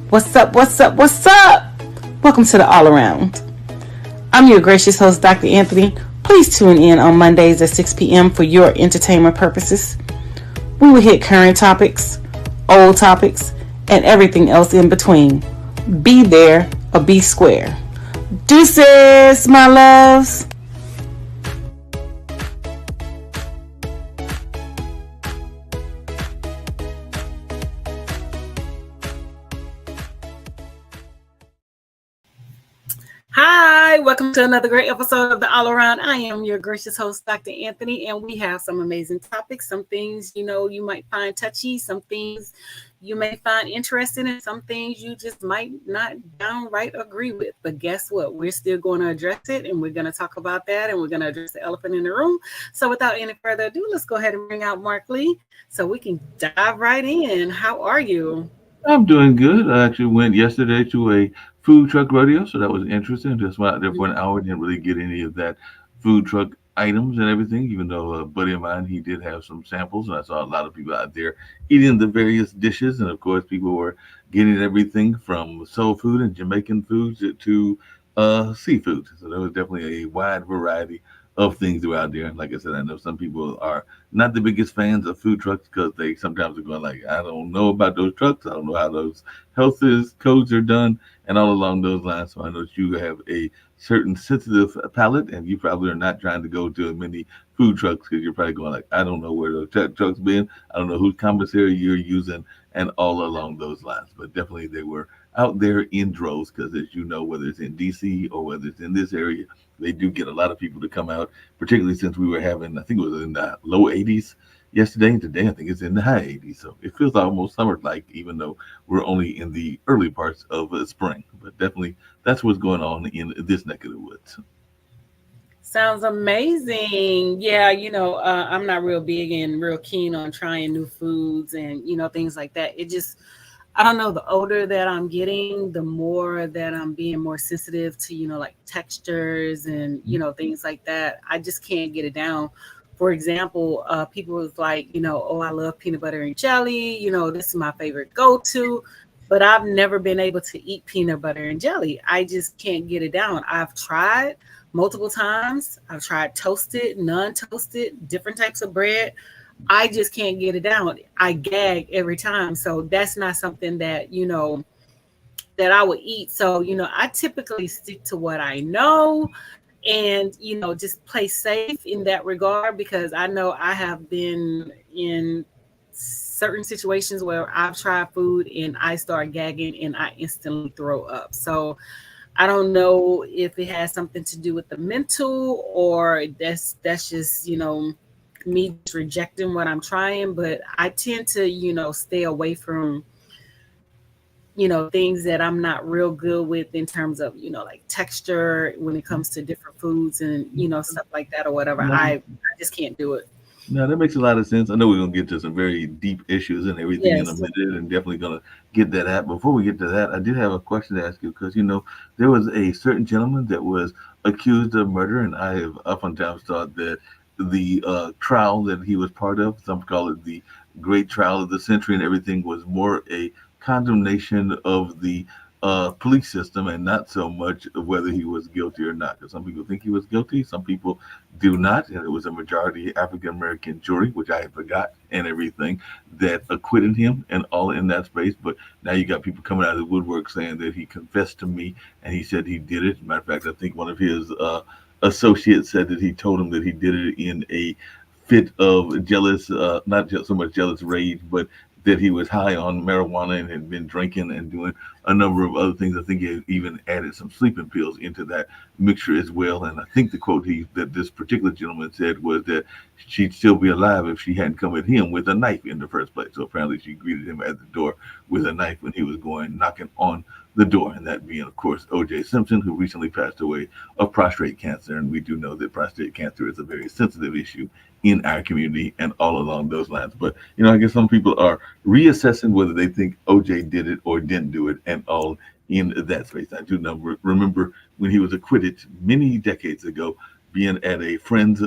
What's up? What's up? What's up? Welcome to the AwlAround. I'm your gracious host, Dr. Anthony. Please tune in on Mondays at 6 p.m. for your entertainment purposes. We will hit current topics, old topics, and everything else in between. Be there or be square. Deuces, my loves. Hi, welcome to another great episode of the AwlAround. I am your gracious host, Dr. Anthony, and we have some amazing topics. Some things, you might find touchy, some things you may find interesting, and some things you just might not downright agree with. But guess what? We're still going to address it, and we're going to talk about that, and we're going to address the elephant in the room. So without any further ado, let's go ahead and bring out Mark Lee so we can dive right in. How are you? I'm doing good. I actually went yesterday to a food truck rodeo, so that was interesting. Just went out there for an hour, didn't really get any of that food truck items and everything, even though a buddy of mine, he did have some samples, and I saw a lot of people out there eating the various dishes. And of course, people were getting everything from soul food and Jamaican foods to seafood. So there was definitely a wide variety of things that were out there. And like I said, I know some people are not the biggest fans of food trucks because they sometimes are going like, I don't know about those trucks. I don't know how those codes are done and all along those lines. So I know that you have a certain sensitive palate and you probably are not trying to go to many food trucks because you're probably going like, I don't know where those trucks been. I don't know whose commissary you're using and all along those lines. But definitely they were out there in droves because as you know, whether it's in DC or whether it's in this area, they do get a lot of people to come out, particularly since we were having, I think it was in the low 80s yesterday, and today I think it's in the high 80s. So it feels almost summer-like, even though we're only in the early parts of spring. But definitely that's what's going on in this neck of the woods. Sounds amazing. Yeah, I'm not real big and real keen on trying new foods and, things like that. I don't know, the older that I'm getting, the more that I'm being more sensitive to, like textures and, things like that. I just can't get it down. For example, people was like, oh, I love peanut butter and jelly. This is my favorite go-to. But I've never been able to eat peanut butter and jelly. I just can't get it down. I've tried multiple times. I've tried toasted, non-toasted, different types of bread. I just can't get it down. I gag every time. So that's not something that, that I would eat. So, I typically stick to what I know and, just play safe in that regard because I know I have been in certain situations where I've tried food and I start gagging and I instantly throw up. So I don't know if it has something to do with the mental or that's just, me just rejecting what I'm trying, but I tend to, stay away from, things that I'm not real good with in terms of, like texture when it comes to different foods and, stuff like that or whatever. I just can't do it. No, that makes a lot of sense. I know we're going to get to some very deep issues and everything in a Yes. minute and definitely going to get that at. Before we get to that, I did have a question to ask you because, there was a certain gentleman that was accused of murder, and I have oftentimes thought that the trial that he was part of, some call it the great trial of the century and everything, was more a condemnation of the police system and not so much of whether he was guilty or not. Because some people think he was guilty, some people do not, and it was a majority African American jury, which I had forgot and everything, that acquitted him and all in that space. But now you got people coming out of the woodwork saying that he confessed to me and he said he did it. Matter of fact, I think one of his associates said that he told him that he did it in a fit of jealous, not just so much jealous rage, but that he was high on marijuana and had been drinking and doing a number of other things. I think he even added some sleeping pills into that mixture as well. And I think the quote that this particular gentleman said was that she'd still be alive if she hadn't come at him with a knife in the first place. So apparently she greeted him at the door with a knife when he was going knocking on the door, and that being, of course, O.J. Simpson, who recently passed away of prostate cancer. And we do know that prostate cancer is a very sensitive issue in our community and all along those lines. But, I guess some people are reassessing whether they think O.J. did it or didn't do it and all in that space. I do remember when he was acquitted many decades ago, being at a friend's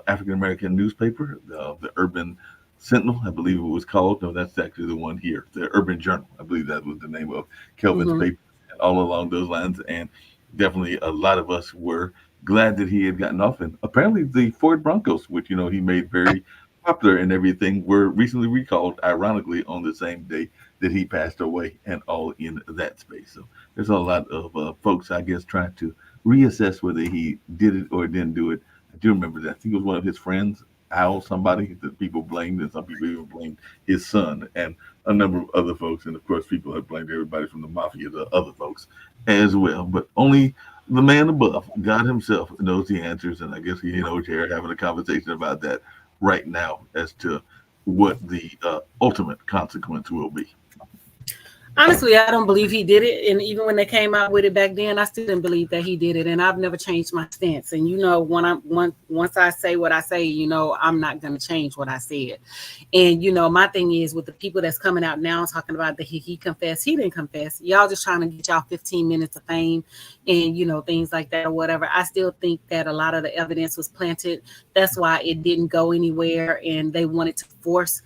African American newspaper, the Urban Sentinel, I believe it was called. No, that's actually the one here, the Urban Journal. I believe that was the name of Kelvin's Mm-hmm. paper, and all along those lines. And definitely a lot of us were glad that he had gotten off. And apparently, the Ford Broncos, which he made very popular and everything, were recently recalled, ironically, on the same day that he passed away, and all in that space. So there's a lot of folks, I guess, trying to reassess whether he did it or didn't do it. I do remember that. I think it was one of his friends, Al, somebody that people blamed, and some people even blamed his son and a number of other folks. And of course, people have blamed everybody from the mafia to other folks as well. But only the man above, God Himself, knows the answers. And I guess He and OJ are having a conversation about that right now as to what the ultimate consequence will be. Honestly, I don't believe he did it. And even when they came out with it back then, I still didn't believe that he did it. And I've never changed my stance. And once I say what I say, I'm not gonna change what I said. And my thing is with the people that's coming out now talking about that he confessed, he didn't confess. Y'all just trying to get y'all 15 minutes of fame and things like that or whatever. I still think that a lot of the evidence was planted. That's why it didn't go anywhere, and they wanted to force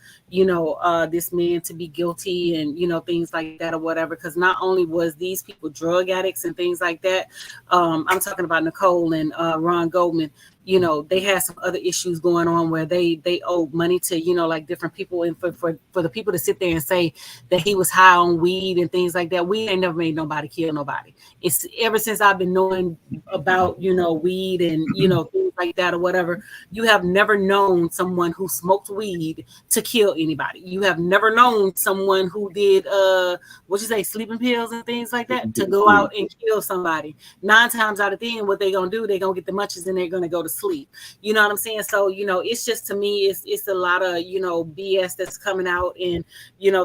this man to be guilty and things like that or whatever, because not only was these people drug addicts and things like that. I'm talking about Nicole and Ron Goldman. They had some other issues going on where they owed money to like different people, and for the people to sit there and say that he was high on weed and things like that. Weed ain't never made nobody kill nobody. It's ever since I've been knowing about weed and things like that or whatever. You have never known someone who smoked weed to kill anybody. You have never known someone who did what you say, sleeping pills and things like that to go out and kill somebody. 9 times out of 10, what they gonna do, they gonna get the munchies and they're gonna go to sleep. You know what I'm saying? So it's just, to me, it's a lot of BS that's coming out, and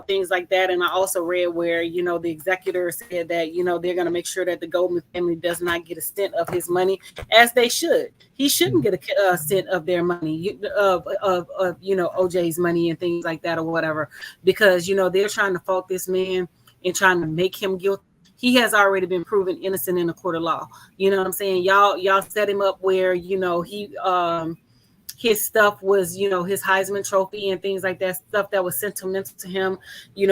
things like that. And I also read where the executor said that they're gonna make sure that the Goldman family does not get a cent of his money, as they should. He shouldn't get a cent of their money, of OJ's money and things like that or whatever, because they're trying to fault this man and trying to make him guilty. He has already been proven innocent in a court of law. You know what I'm saying? Y'all set him up where he his stuff was his Heisman Trophy and things like that, stuff that was sentimental to him, in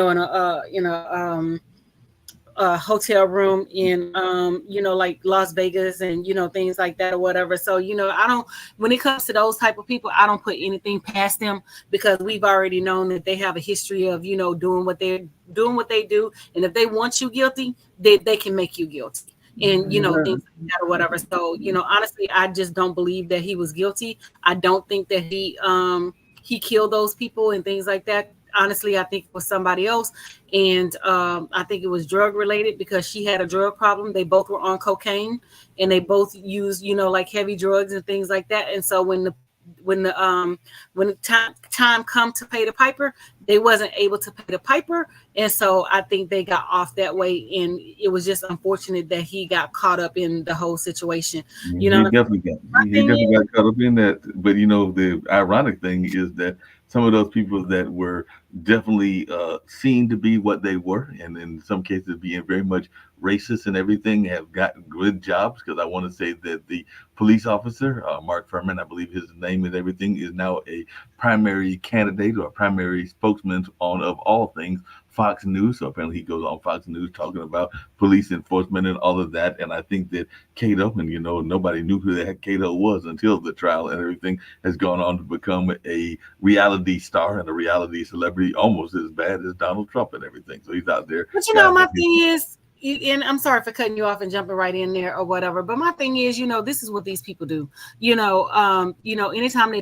a hotel room in like Las Vegas and things like that or whatever. So I don't, when it comes to those type of people, I don't put anything past them, because we've already known that they have a history of doing what they do, and if they want you guilty, they can make you guilty, and things like that or whatever. So honestly, I just don't believe that he was guilty. I don't think that he killed those people and things like that. Honestly, I think it was somebody else. And I think it was drug related, because she had a drug problem. They both were on cocaine, and they both used, like heavy drugs and things like that. And so when the time come to pay the piper, they wasn't able to pay the piper. And so I think they got off that way. And it was just unfortunate that he got caught up in the whole situation. You know He what I'm definitely got saying? My he thing definitely is, got caught up in that. But the ironic thing is that some of those people that were definitely seen to be what they were, and in some cases being very much racist and everything, have gotten good jobs. Because I want to say that the police officer, Mark Furman, I believe his name and everything, is now a primary candidate or a primary spokesman on, of all things, Fox News. So apparently he goes on Fox News talking about police enforcement and all of that. And I think that Cato, and nobody knew who the heck Cato was until the trial and everything, has gone on to become a reality star and a reality celebrity, almost as bad as Donald Trump and everything. So he's out there, but God my bless thing is, and I'm sorry for cutting you off and jumping right in there or whatever, but my thing is, this is what these people do. Anytime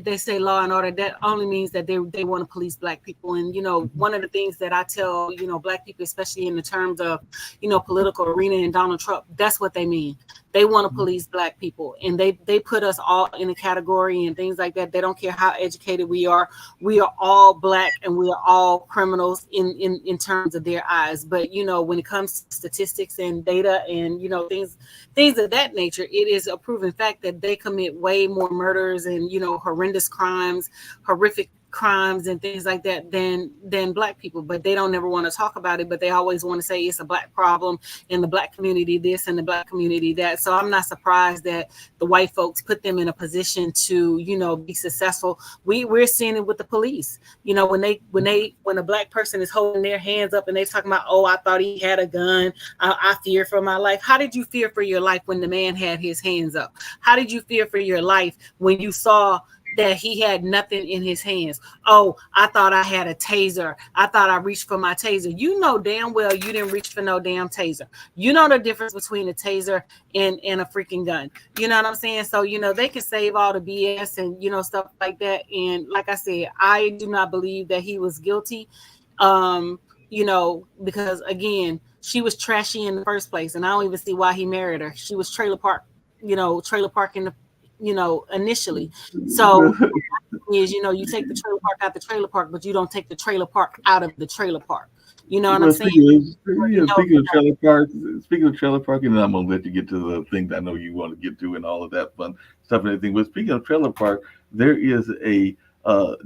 they say law and order, that only means that they want to police black people. And one of the things that I tell black people, especially in the terms of political arena and Donald Trump, that's what they mean. They want to police black people, and they put us all in a category and things like that. They don't care how educated we are. We are all black, and we are all criminals in terms of their eyes. But when it comes to statistics and data and things of that nature, it is a proven fact that they commit way more murders and horrendous crimes, horrific crimes and things like that than black people, but they don't never want to talk about it. But they always want to say it's a black problem in the black community, this and the black community that. So I'm not surprised that the white folks put them in a position to, be successful. We're seeing it with the police. When a black person is holding their hands up and they talking about, oh, I thought he had a gun. I fear for my life. How did you fear for your life when the man had his hands up? How did you fear for your life when you saw that he had nothing in his hands? Oh, I thought I had a taser. I thought I reached for my taser. You know damn well you didn't reach for no damn taser. You know the difference between a taser and a freaking gun. You know what I'm saying? So, they can save all the BS and, stuff like that. And like I said, I do not believe that he was guilty. Because again, she was trashy in the first place. And I don't even see why he married her. She was trailer park in the, initially. So is, you take the trailer park out the trailer park, but you don't take the trailer park out of the trailer park. You know what I'm Well, saying? speaking of trailer parking, and I'm gonna let you get to the things I know you want to get to and all of that fun stuff and everything. But speaking of trailer park, there is a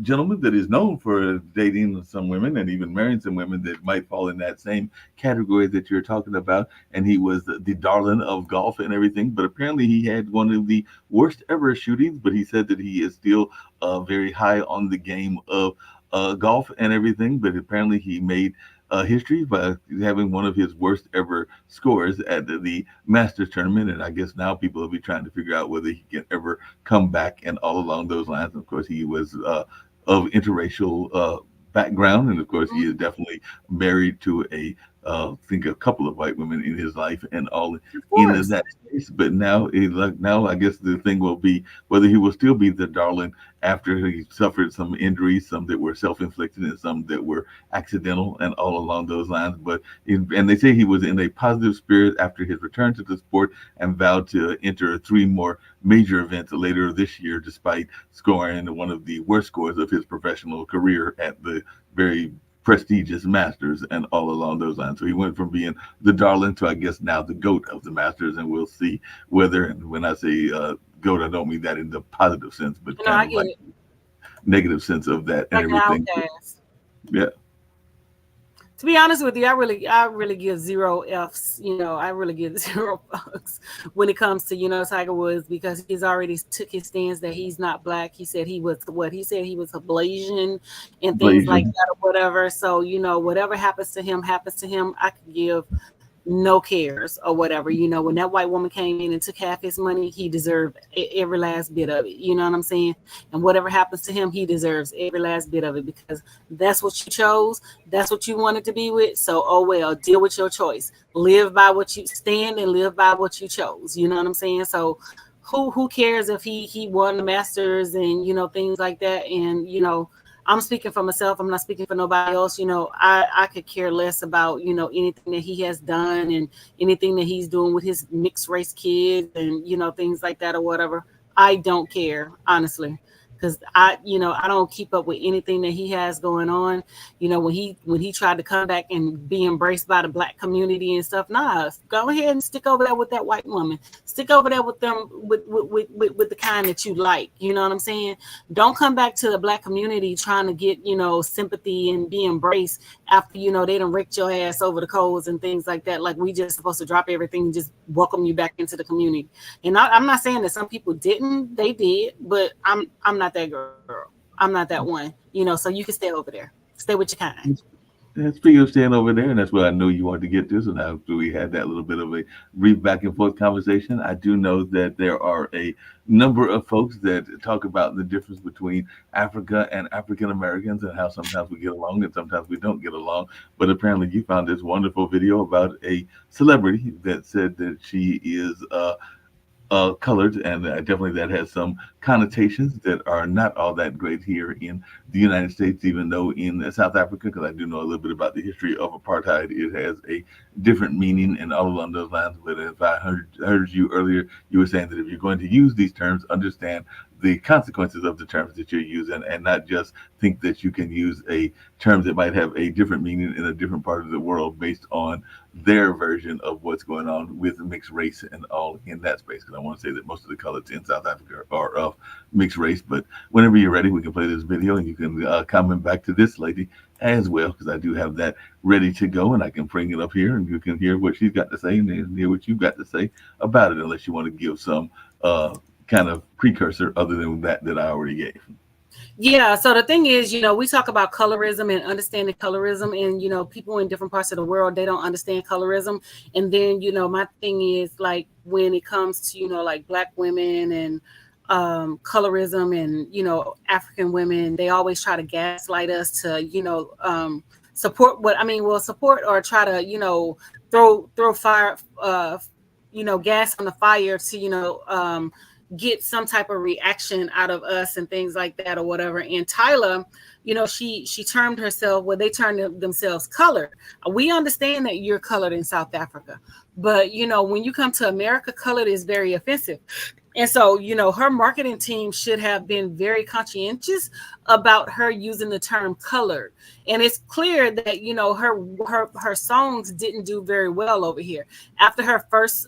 gentleman that is known for dating some women and even marrying some women that might fall in that same category that you're talking about. And he was the darling of golf and everything. But apparently, he had one of the worst ever shootings. But he said that he is still very high on the game of golf and everything. But apparently, he made history by having one of his worst ever scores at the Masters tournament. And I guess now people will be trying to figure out whether he can ever come back and all along those lines. Of course, he was of interracial background. And of course, he is definitely married to I think a couple of white women in his life and all in that space. But now I guess the thing will be whether he will still be the darling after he suffered some injuries, some that were self-inflicted and some that were accidental and all along those lines. And they say he was in a positive spirit after his return to the sport and vowed to enter 3 more major events later this year, despite scoring one of the worst scores of his professional career at the very prestigious Masters and all along those lines. So he went from being the darling to, I guess, now the GOAT of the Masters. And we'll see whether, and when I say GOAT, I don't mean that in the positive sense, but kind of like negative sense of that and everything. Yeah. To be honest with you, I really give 0 F's. I really give 0 fucks when it comes to Tiger Woods, because he's already took his stance that he's not black. He said he was what he said he was a Blasian and things like that or whatever. So whatever happens to him happens to him. I could give no cares or whatever. When that white woman came in and took half his money, he deserved every last bit of it. You know what I'm saying? And whatever happens to him, he deserves every last bit of it, because that's what you chose. That's what you wanted to be with. So, oh well, deal with your choice. Live by what you stand and live by what you chose. You know what I'm saying? So who cares if he won the Masters and things like that. And I'm speaking for myself. I'm not speaking for nobody else. I could care less about, anything that he has done and anything that he's doing with his mixed race kids and, things like that or whatever. I don't care, honestly, because I don't keep up with anything that he has going on. When he tried to come back and be embraced by the black community and stuff, nah, go ahead and stick over there with that white woman. Stick over there with them with the kind that you like. You know what I'm saying? Don't come back to the black community trying to get sympathy and be embraced after they done raked your ass over the coals and things like that. Like, we just supposed to drop everything and just welcome you back into the community. And I'm not saying that some people didn't, they did, but I'm not that girl. I'm not that one. So you can stay over there. Stay with your kind. And speaking of staying over there, and that's what I knew you wanted to get to. So now after we had that little bit of a brief back and forth conversation, I do know that there are a number of folks that talk about the difference between Africa and African Americans and how sometimes we get along and sometimes we don't get along. But apparently you found this wonderful video about a celebrity that said that she is colored, and definitely that has some connotations that are not all that great here in the United States, even though in South Africa, because I do know a little bit about the history of apartheid, it has a different meaning and all along those lines. But if I heard you earlier, you were saying that if you're going to use these terms, understand the consequences of the terms that you're using and not just think that you can use a term that might have a different meaning in a different part of the world based on their version of what's going on with mixed race and all in that space. Because I want to say that most of the colors in South Africa are of mixed race. But whenever you're ready, we can play this video and you can comment back to this lady as well, because I do have that ready to go and I can bring it up here and you can hear what she's got to say and then hear what you've got to say about it, unless you want to give some kind of precursor other than that I already gave. Yeah, so the thing is, we talk about colorism and understanding colorism, and people in different parts of the world, they don't understand colorism. And then, my thing is, like, when it comes to, like black women and colorism and African women, they always try to gaslight us to support support or try to throw fire gas on the fire to get some type of reaction out of us and things like that or whatever. And Tyla, she termed herself, well, they termed themselves colored. We understand that you're colored in South Africa, but when you come to America, colored is very offensive. And so, her marketing team should have been very conscientious about her using the term colored. And it's clear that, her songs didn't do very well over here. After her first,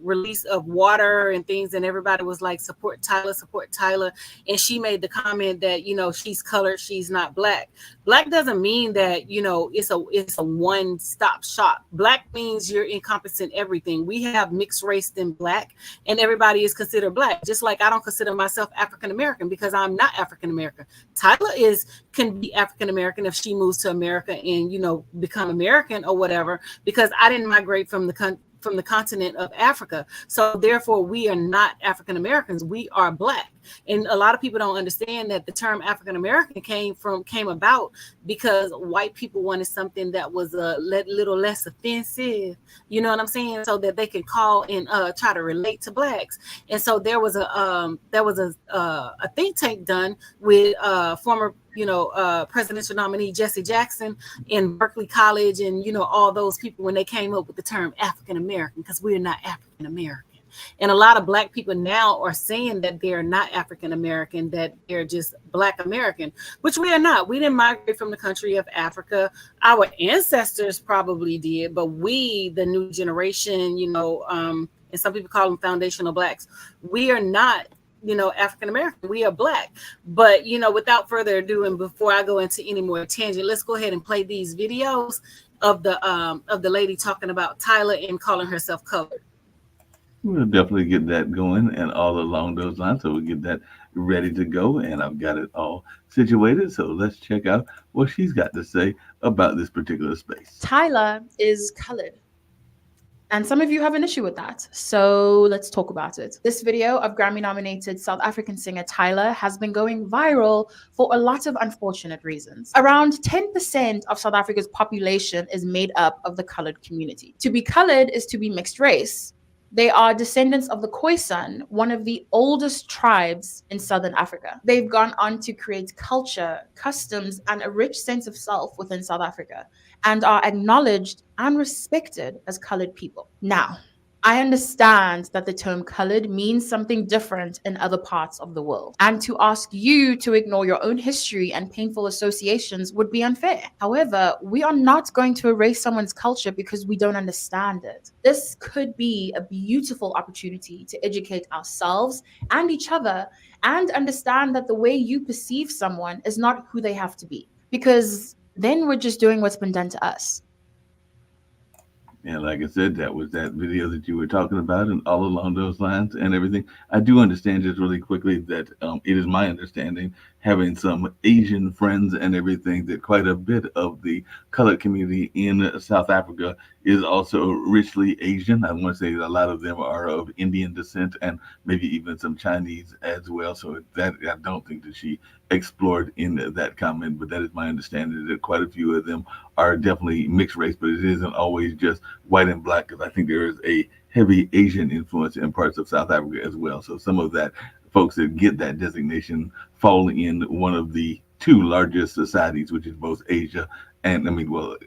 release of Water and things, and everybody was like, support Tyla, support Tyla. And she made the comment that, she's colored, she's not black. Black doesn't mean that, it's a one-stop shop. Black means you're encompassing everything. We have mixed race than black, and everybody is considered black. Just like I don't consider myself African American because I'm not African American. Tyla can be African American if she moves to America and become American or whatever, because I didn't migrate from the continent of Africa. So therefore we are not African Americans, we are black. And a lot of people don't understand that the term African American came about because white people wanted something that was a little less offensive, you know what I'm saying, so that they could call and try to relate to blacks. And so there was a think tank done with former presidential nominee Jesse Jackson in Berkeley College, and all those people, when they came up with the term African American, because we're not African American. And a lot of black people now are saying that they're not African American, that they're just black American, which we are not. We didn't migrate from the country of Africa. Our ancestors probably did, but we, the new generation, and some people call them foundational blacks, we are not African American, we are black. But without further ado, and before I go into any more tangent, let's go ahead and play these videos of the lady talking about Tyla and calling herself colored. We'll definitely get that going and all along those lines. So we'll get that ready to go. And I've got it all situated. So let's check out what she's got to say about this particular space. Tyla is colored. And some of you have an issue with that. So let's talk about it. This video of Grammy-nominated South African singer Tyla has been going viral for a lot of unfortunate reasons. Around 10% of South Africa's population is made up of the colored community. To be colored is to be mixed race. They are descendants of the Khoisan, one of the oldest tribes in Southern Africa. They've gone on to create culture, customs, and a rich sense of self within South Africa, and are acknowledged and respected as colored people. Now, I understand that the term colored means something different in other parts of the world, and to ask you to ignore your own history and painful associations would be unfair. However, we are not going to erase someone's culture because we don't understand it. This could be a beautiful opportunity to educate ourselves and each other and understand that the way you perceive someone is not who they have to be, because then we're just doing what's been done to us. And like I said, that was that video that you were talking about, and all along those lines and everything. I do understand just really quickly that it is my understanding, having some Asian friends and everything, that quite a bit of the colored community in South Africa is also richly Asian. I want to say that a lot of them are of Indian descent and maybe even some Chinese as well. So that, I don't think that she explored in that comment, but that is my understanding, that quite a few of them are definitely mixed race, but it isn't always just white and black, because I think there is a heavy Asian influence in parts of South Africa as well. So some of that folks that get that designation fall in one of the two largest societies, which is both Asia and,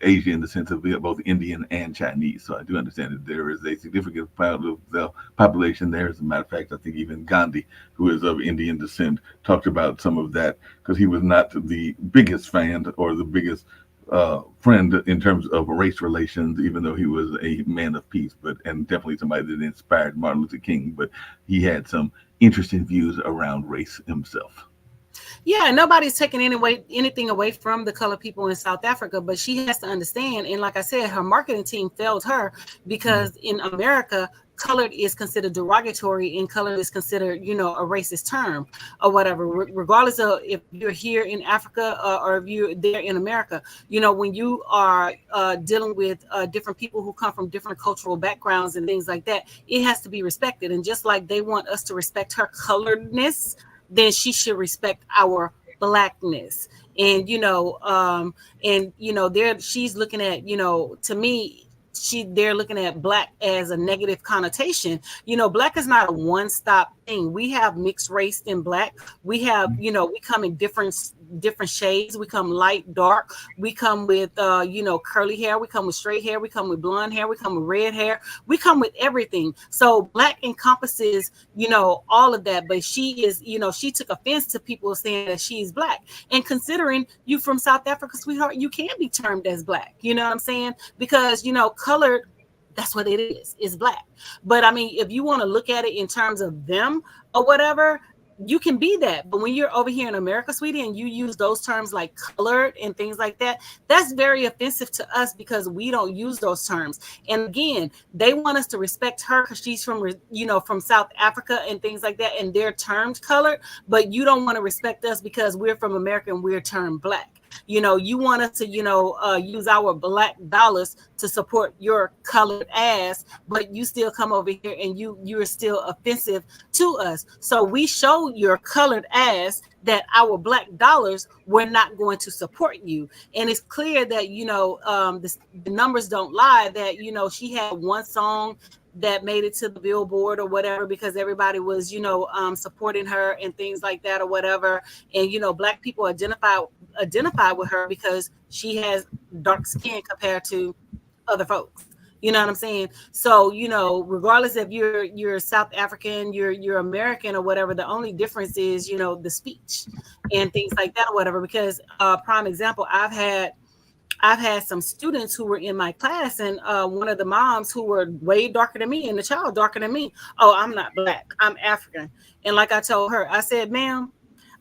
Asia in the sense of both Indian and Chinese. So I do understand that there is a significant part of the population there. As a matter of fact, I think even Gandhi, who is of Indian descent, talked about some of that, because he was not the biggest fan or the biggest friend in terms of race relations, even though he was a man of peace, but and definitely somebody that inspired Martin Luther King. But he had some interesting views around race himself. Yeah, nobody's taking anything away from the colored people in South Africa, but she has to understand. And like I said, her marketing team failed her because in America, colored is considered derogatory and colored is considered, a racist term or whatever, regardless of if you're here in Africa or if you're there in America. When you are dealing with different people who come from different cultural backgrounds and things like that, it has to be respected. And just like they want us to respect her coloredness, then she should respect our blackness. And there she's looking at, to me, they're looking at black as a negative connotation. Black is not a one-stop thing. We have mixed race in black. We have, we come in different shades. We come light, dark. We come with curly hair. We come with straight hair. We come with blonde hair. We come with red hair. We come with everything. So black encompasses, all of that. But she is, she took offense to people saying that she's black. And considering you from South Africa, sweetheart, you can be termed as black. You know what I'm saying? Because, colored, that's what it is black. But I mean, if you want to look at it in terms of them or whatever, you can be that. But when you're over here in America, sweetie, and you use those terms like colored and things like that, that's very offensive to us because we don't use those terms. And again, they want us to respect her because she's from, from South Africa and things like that, and they're termed colored, but you don't want to respect us because we're from America and we're termed black. You want us to, use our black dollars to support your colored ass, but you still come over here and you're still offensive to us. So we show your colored ass that our black dollars were not going to support you. And it's clear that, the numbers don't lie that, she had one song that made it to the billboard or whatever because everybody was supporting her and things like that or whatever. And black people identify with her because she has dark skin compared to other folks. You know what I'm saying? So, regardless if you're South African, you're American or whatever, the only difference is, the speech and things like that or whatever. Because prime example, I've had some students who were in my class, and one of the moms who were way darker than me and the child darker than me. Oh, I'm not black, I'm African. And like I told her, I said, ma'am,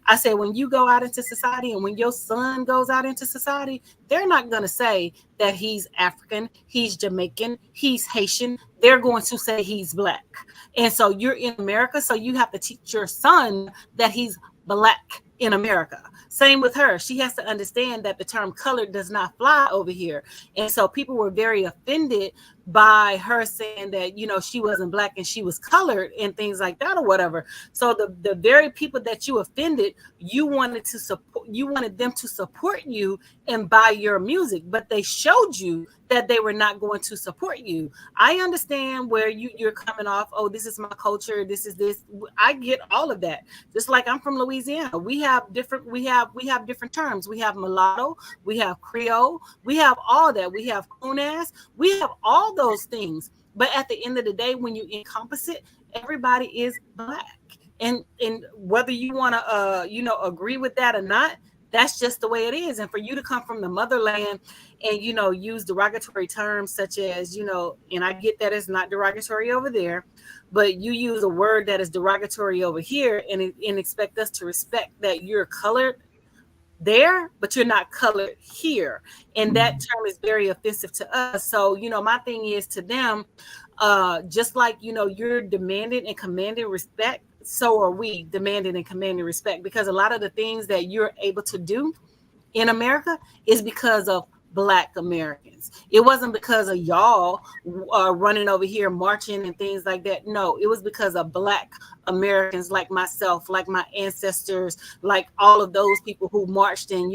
I said, when you go out into society and when your son goes out into society, they're not going to say that he's African, he's Jamaican, he's Haitian. They're going to say he's black. And so you're in America, so you have to teach your son that he's black in America. Same with her. She has to understand that the term colored does not fly over here. And so people were very offended by her saying that, she wasn't black and she was colored and things like that or whatever. So the very people that you offended, you wanted them to support you and buy your music, but they showed you that they were not going to support you. I understand where you're coming off. Oh, this is my culture. This is this. I get all of that. Just like I'm from Louisiana. We have different terms. We have mulatto, we have Creole, we have all that. We have coon-ass, we have all those things. But at the end of the day, when you encompass it, everybody is black. And whether you want to agree with that or not, that's just the way it is. And for you to come from the motherland and, use derogatory terms such as, and I get that it's not derogatory over there, but you use a word that is derogatory over here and expect us to respect that you're colored there, but you're not colored here. And that term is very offensive to us. So, my thing is to them, just like, you're demanding and commanding respect, so are we demanding and commanding respect, because a lot of the things that you're able to do in America is because of Black Americans. It wasn't because of y'all running over here marching and things like that. No, it was because of Black Americans like myself, like my ancestors, like all of those people who marched and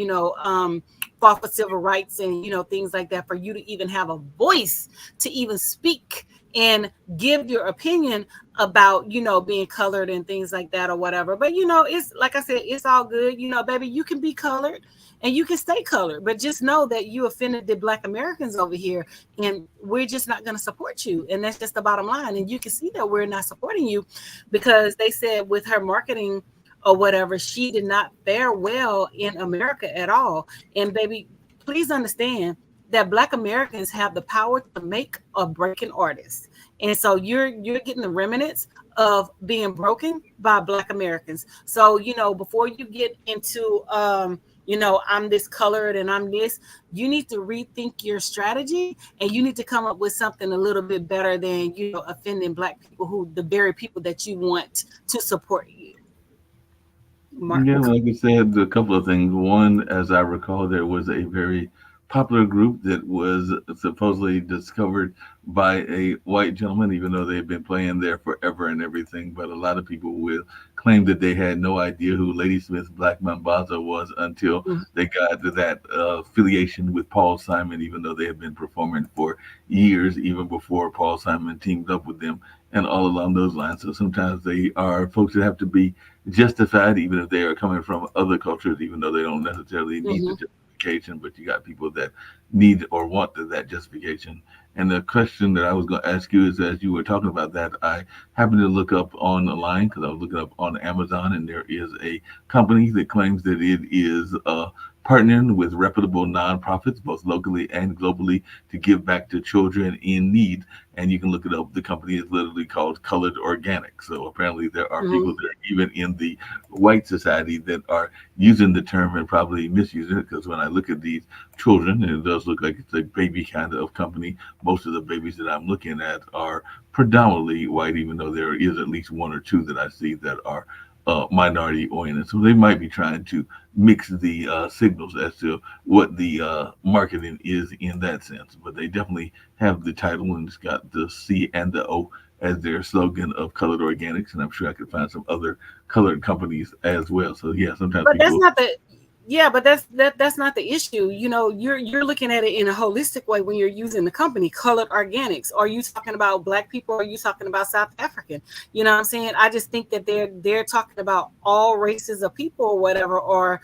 fought for civil rights and things like that, for you to even have a voice to even speak and give your opinion about being colored and things like that or whatever. But it's like I said, it's all good. Baby, you can be colored and you can stay colored, but just know that you offended the Black Americans over here, and we're just not going to support you. And that's just the bottom line. And you can see that we're not supporting you because they said with her marketing or whatever, she did not fare well in America at all. And baby, please understand that Black Americans have the power to make or break an artist. And so you're getting the remnants of being broken by Black Americans. So, before you get into I'm this colored and I'm this, you need to rethink your strategy, and you need to come up with something a little bit better than, offending Black people, who the very people that you want to support you. Mark. Yeah, like I said, a couple of things. One, as I recall, there was a very popular group that was supposedly discovered by a white gentleman, even though they had been playing there forever and everything. But a lot of people will claim that they had no idea who Ladysmith Black Mambazo was until Mhm. they got to that affiliation with Paul Simon, even though they had been performing for years, even before Paul Simon teamed up with them and all along those lines. So sometimes they are folks that have to be justified, even if they are coming from other cultures, even though they don't necessarily need the Mhm. justification. But you got people that need or want that justification. And the question that I was going to ask you is, as you were talking about that, I happened to look up on the line because I was looking up on Amazon, and there is a company that claims that it is partnering with reputable nonprofits, both locally and globally, to give back to children in need. And you can look it up. The company is literally called Colored Organic. So apparently, there are Mhm. people that are even in the white society that are using the term and probably misusing it. Because when I look at these children, and it does look like it's a baby kind of company. Most of the babies that I'm looking at are predominantly white, even though there is at least one or two that I see that are minority oriented. So they might be trying to mix the signals as to what the marketing is in that sense. But they definitely have the title, and it's got the C and the O as their slogan of colored organics. And I'm sure I could find some other colored companies as well. So yeah, sometimes But that's people. not the yeah, but that's not the issue. You're looking at it in a holistic way when you're using the company Colored Organics. Are you talking about Black people? Or are you talking about South African? You know what I'm saying? I just think that they're talking about all races of people or whatever, or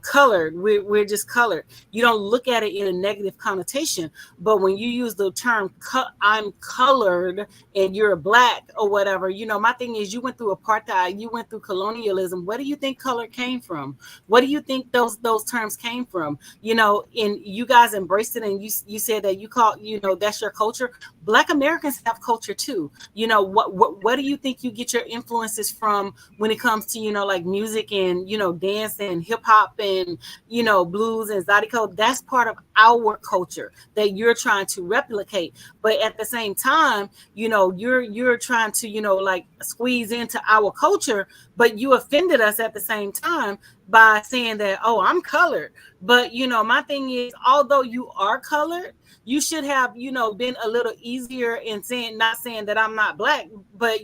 colored. We're just colored. You don't look at it in a negative connotation. But when you use the term I'm colored and you're Black or whatever, my thing is, you went through apartheid, you went through colonialism. Where do you think color came from? What do you think those terms came from? And you guys embraced it, and you said that you call that's your culture. Black Americans have culture too. What do you think you get your influences from when it comes to like music and dance and hip hop and blues and zydeco? That's part of our culture that you're trying to replicate. But at the same time, you're trying to like squeeze into our culture, but you offended us at the same time by saying that, oh, I'm colored. But my thing is, although you are colored, you should have been a little easier in saying, not saying that I'm not Black, but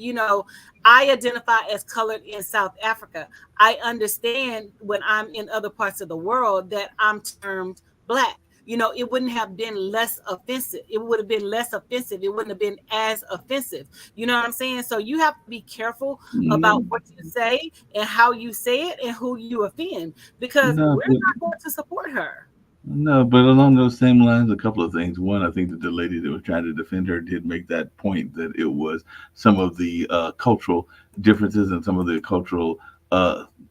I identify as colored in South Africa. I understand when I'm in other parts of the world that I'm termed Black. It wouldn't have been less offensive. It would have been less offensive. It wouldn't have been as offensive. You know what I'm saying? So you have to be careful about Mm, what you say and how you say it and who you offend, because no, we're but not going to support her. No, but along those same lines, a couple of things. One, I think that the lady that was trying to defend her did make that point that it was some of the cultural differences and some of the cultural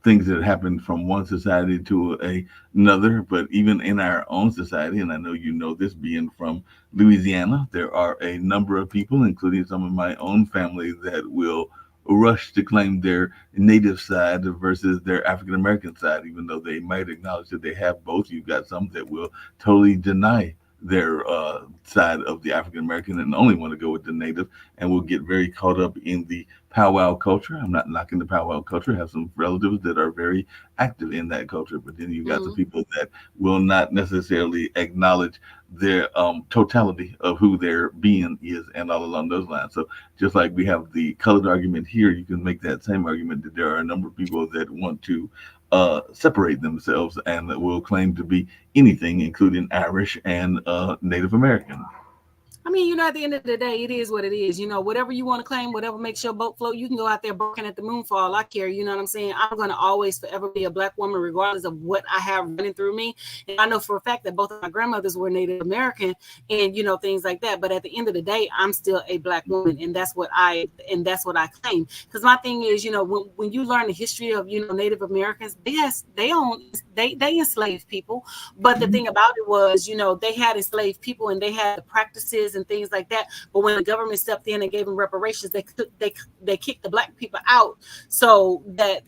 things that happened from one society to another. But even in our own society, and I know you know this being from Louisiana, there are a number of people, including some of my own family, that will rush to claim their native side versus their African American side, even though they might acknowledge that they have both. You've got some that will totally deny their side of the African American and only want to go with the native, and will get very caught up in the powwow culture. I'm not knocking the powwow culture. I have some relatives that are very active in that culture, but then you've got the Mhm. people that will not necessarily acknowledge their totality of who their being is and all along those lines. So just like we have the colored argument here, you can make that same argument that there are a number of people that want to separate themselves and that will claim to be anything, including Irish and Native American. I mean, at the end of the day, it is what it is. Whatever you want to claim, whatever makes your boat float, you can go out there barking at the moon for all I care. You know what I'm saying? I'm going to always forever be a Black woman, regardless of what I have running through me. And I know for a fact that both of my grandmothers were Native American and, things like that. But at the end of the day, I'm still a Black woman. And that's what I claim. Because my thing is, when you learn the history of, Native Americans, they enslaved people. But the Mhm. thing about it was, they had enslaved people and they had the practices and things like that. But when the government stepped in and gave them reparations, they kicked the Black people out so that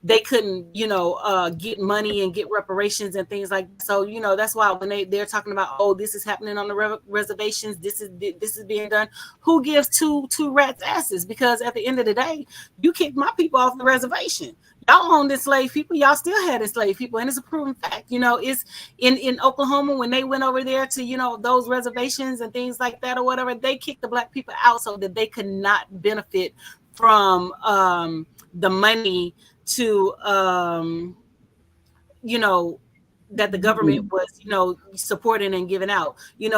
they couldn't get money and get reparations and things like that. So that's why when they're talking about, oh, this is happening on the reservations, this is being done. Who gives two rats asses? Because at the end of the day, you kicked my people off the reservation. Y'all owned enslaved people. Y'all still had enslaved people, and it's a proven fact. It's in Oklahoma when they went over there to those reservations and things like that or whatever. They kicked the Black people out so that they could not benefit from the money to you know that the government was supporting and giving out.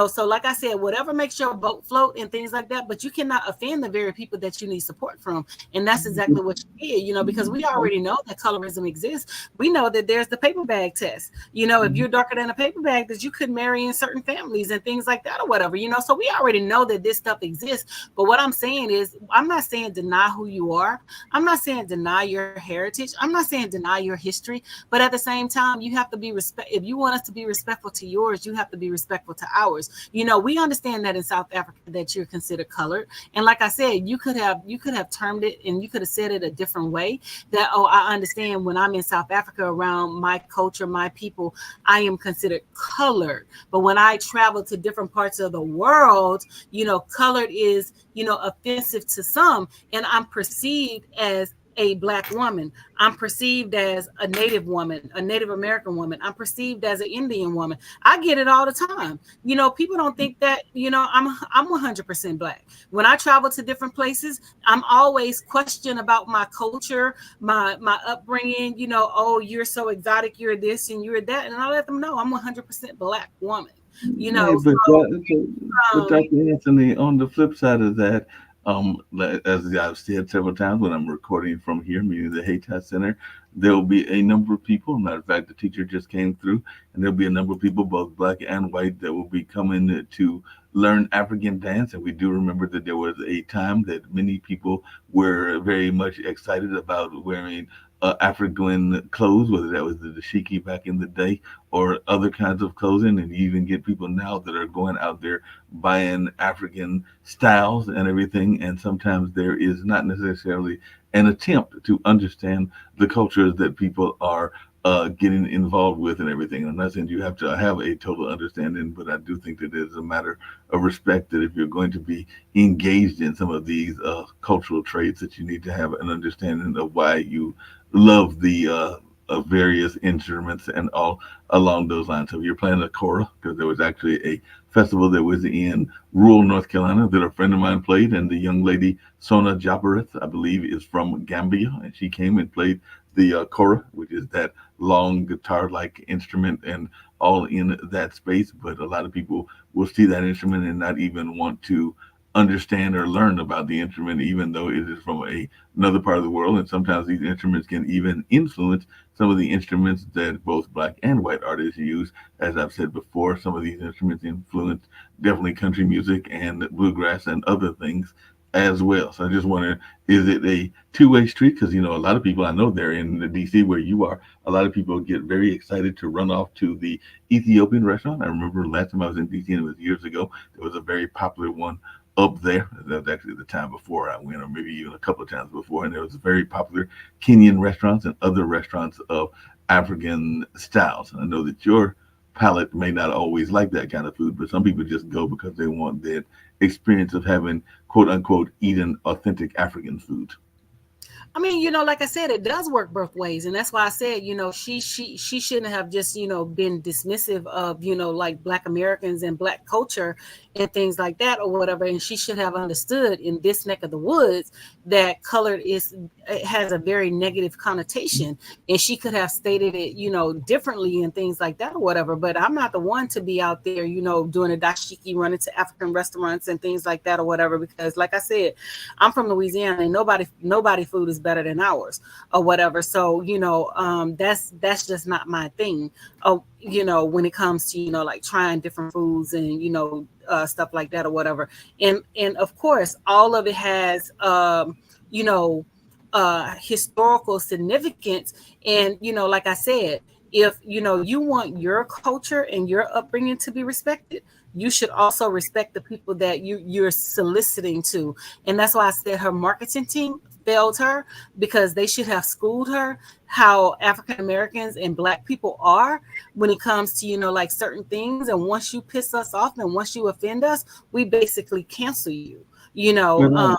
So like I said, whatever makes your boat float and things like that, but you cannot offend the very people that you need support from. And that's exactly what you did, because we already know that colorism exists. We know that there's the paper bag test. If you're darker than a paper bag, that you could marry in certain families and things like that or whatever. So we already know that this stuff exists. But what I'm saying is, I'm not saying deny who you are. I'm not saying deny your heritage. I'm not saying deny your history. But at the same time, you have to be respect. If you want us to be respectful to yours, you have to be respectful to ours. We understand that in South Africa that you're considered colored, and like I said, you could have termed it and you could have said it a different way. That, oh, I understand when I'm in South Africa around my culture, my people, I am considered colored. But when I travel to different parts of the world, colored is offensive to some, and I'm perceived as a Black woman. I'm perceived as a Native woman, a Native American woman. I'm perceived as an Indian woman. I get it all the time. People don't think that, I'm 100% Black. When I travel to different places, I'm always questioned about my culture, my upbringing, oh, you're so exotic, you're this and you're that. And I let them know I'm 100% Black woman. Right, but So um, Dr. Anthony, on the flip side of that, as I've said several times when I'm recording from here, meaning the Hayti Center, there will be a number of people. Matter of fact, the teacher just came through, and there'll be a number of people, both Black and white, that will be coming to learn African dance. And we do remember that there was a time that many people were very much excited about wearing African clothes, whether that was the dashiki back in the day or other kinds of clothing. And you even get people now that are going out there buying African styles and everything. And sometimes there is not necessarily an attempt to understand the cultures that people are getting involved with and everything. I'm not saying you have to have a total understanding, but I do think that it is a matter of respect that if you're going to be engaged in some of these cultural traits, that you need to have an understanding of why you love the various instruments and all along those lines. So you're playing a kora, because there was actually a festival that was in rural North Carolina that a friend of mine played, and the young lady Sona Jabareth, I believe, is from Gambia, and she came and played the kora, which is that long guitar-like instrument, and all in that space. But a lot of people will see that instrument and not even want to understand or learn about the instrument, even though it is from another part of the world. And sometimes these instruments can even influence some of the instruments that both Black and white artists use. As I've said before, some of these instruments influence definitely country music and bluegrass and other things as well. So I just wonder, is it a two-way street? Because, a lot of people I know there in the DC where you are, a lot of people get very excited to run off to the Ethiopian restaurant. I remember last time I was in DC, and it was years ago, there was a very popular one up there. That was actually the time before I went, or maybe even a couple of times before. And there was very popular Kenyan restaurants and other restaurants of African styles. And I know that your palate may not always like that kind of food, but some people just go because they want that experience of having, quote unquote, eaten authentic African food. I mean, like I said, it does work both ways, and that's why I said, she shouldn't have just, been dismissive of, like Black Americans and Black culture and things like that or whatever. And she should have understood in this neck of the woods that colored is it has a very negative connotation, and she could have stated it, differently and things like that or whatever. But I'm not the one to be out there, doing a dashiki, running to African restaurants and things like that or whatever. Because, like I said, I'm from Louisiana, and nobody food is better than ours or whatever. So that's just not my thing. Oh, when it comes to like trying different foods and stuff like that or whatever. And of course, all of it has you know historical significance. And like I said, if you want your culture and your upbringing to be respected, you should also respect the people that you're soliciting to. And that's why I said her marketing team failed her, because they should have schooled her how African Americans and Black people are when it comes to like certain things. And once you piss us off and once you offend us, we basically cancel you. But,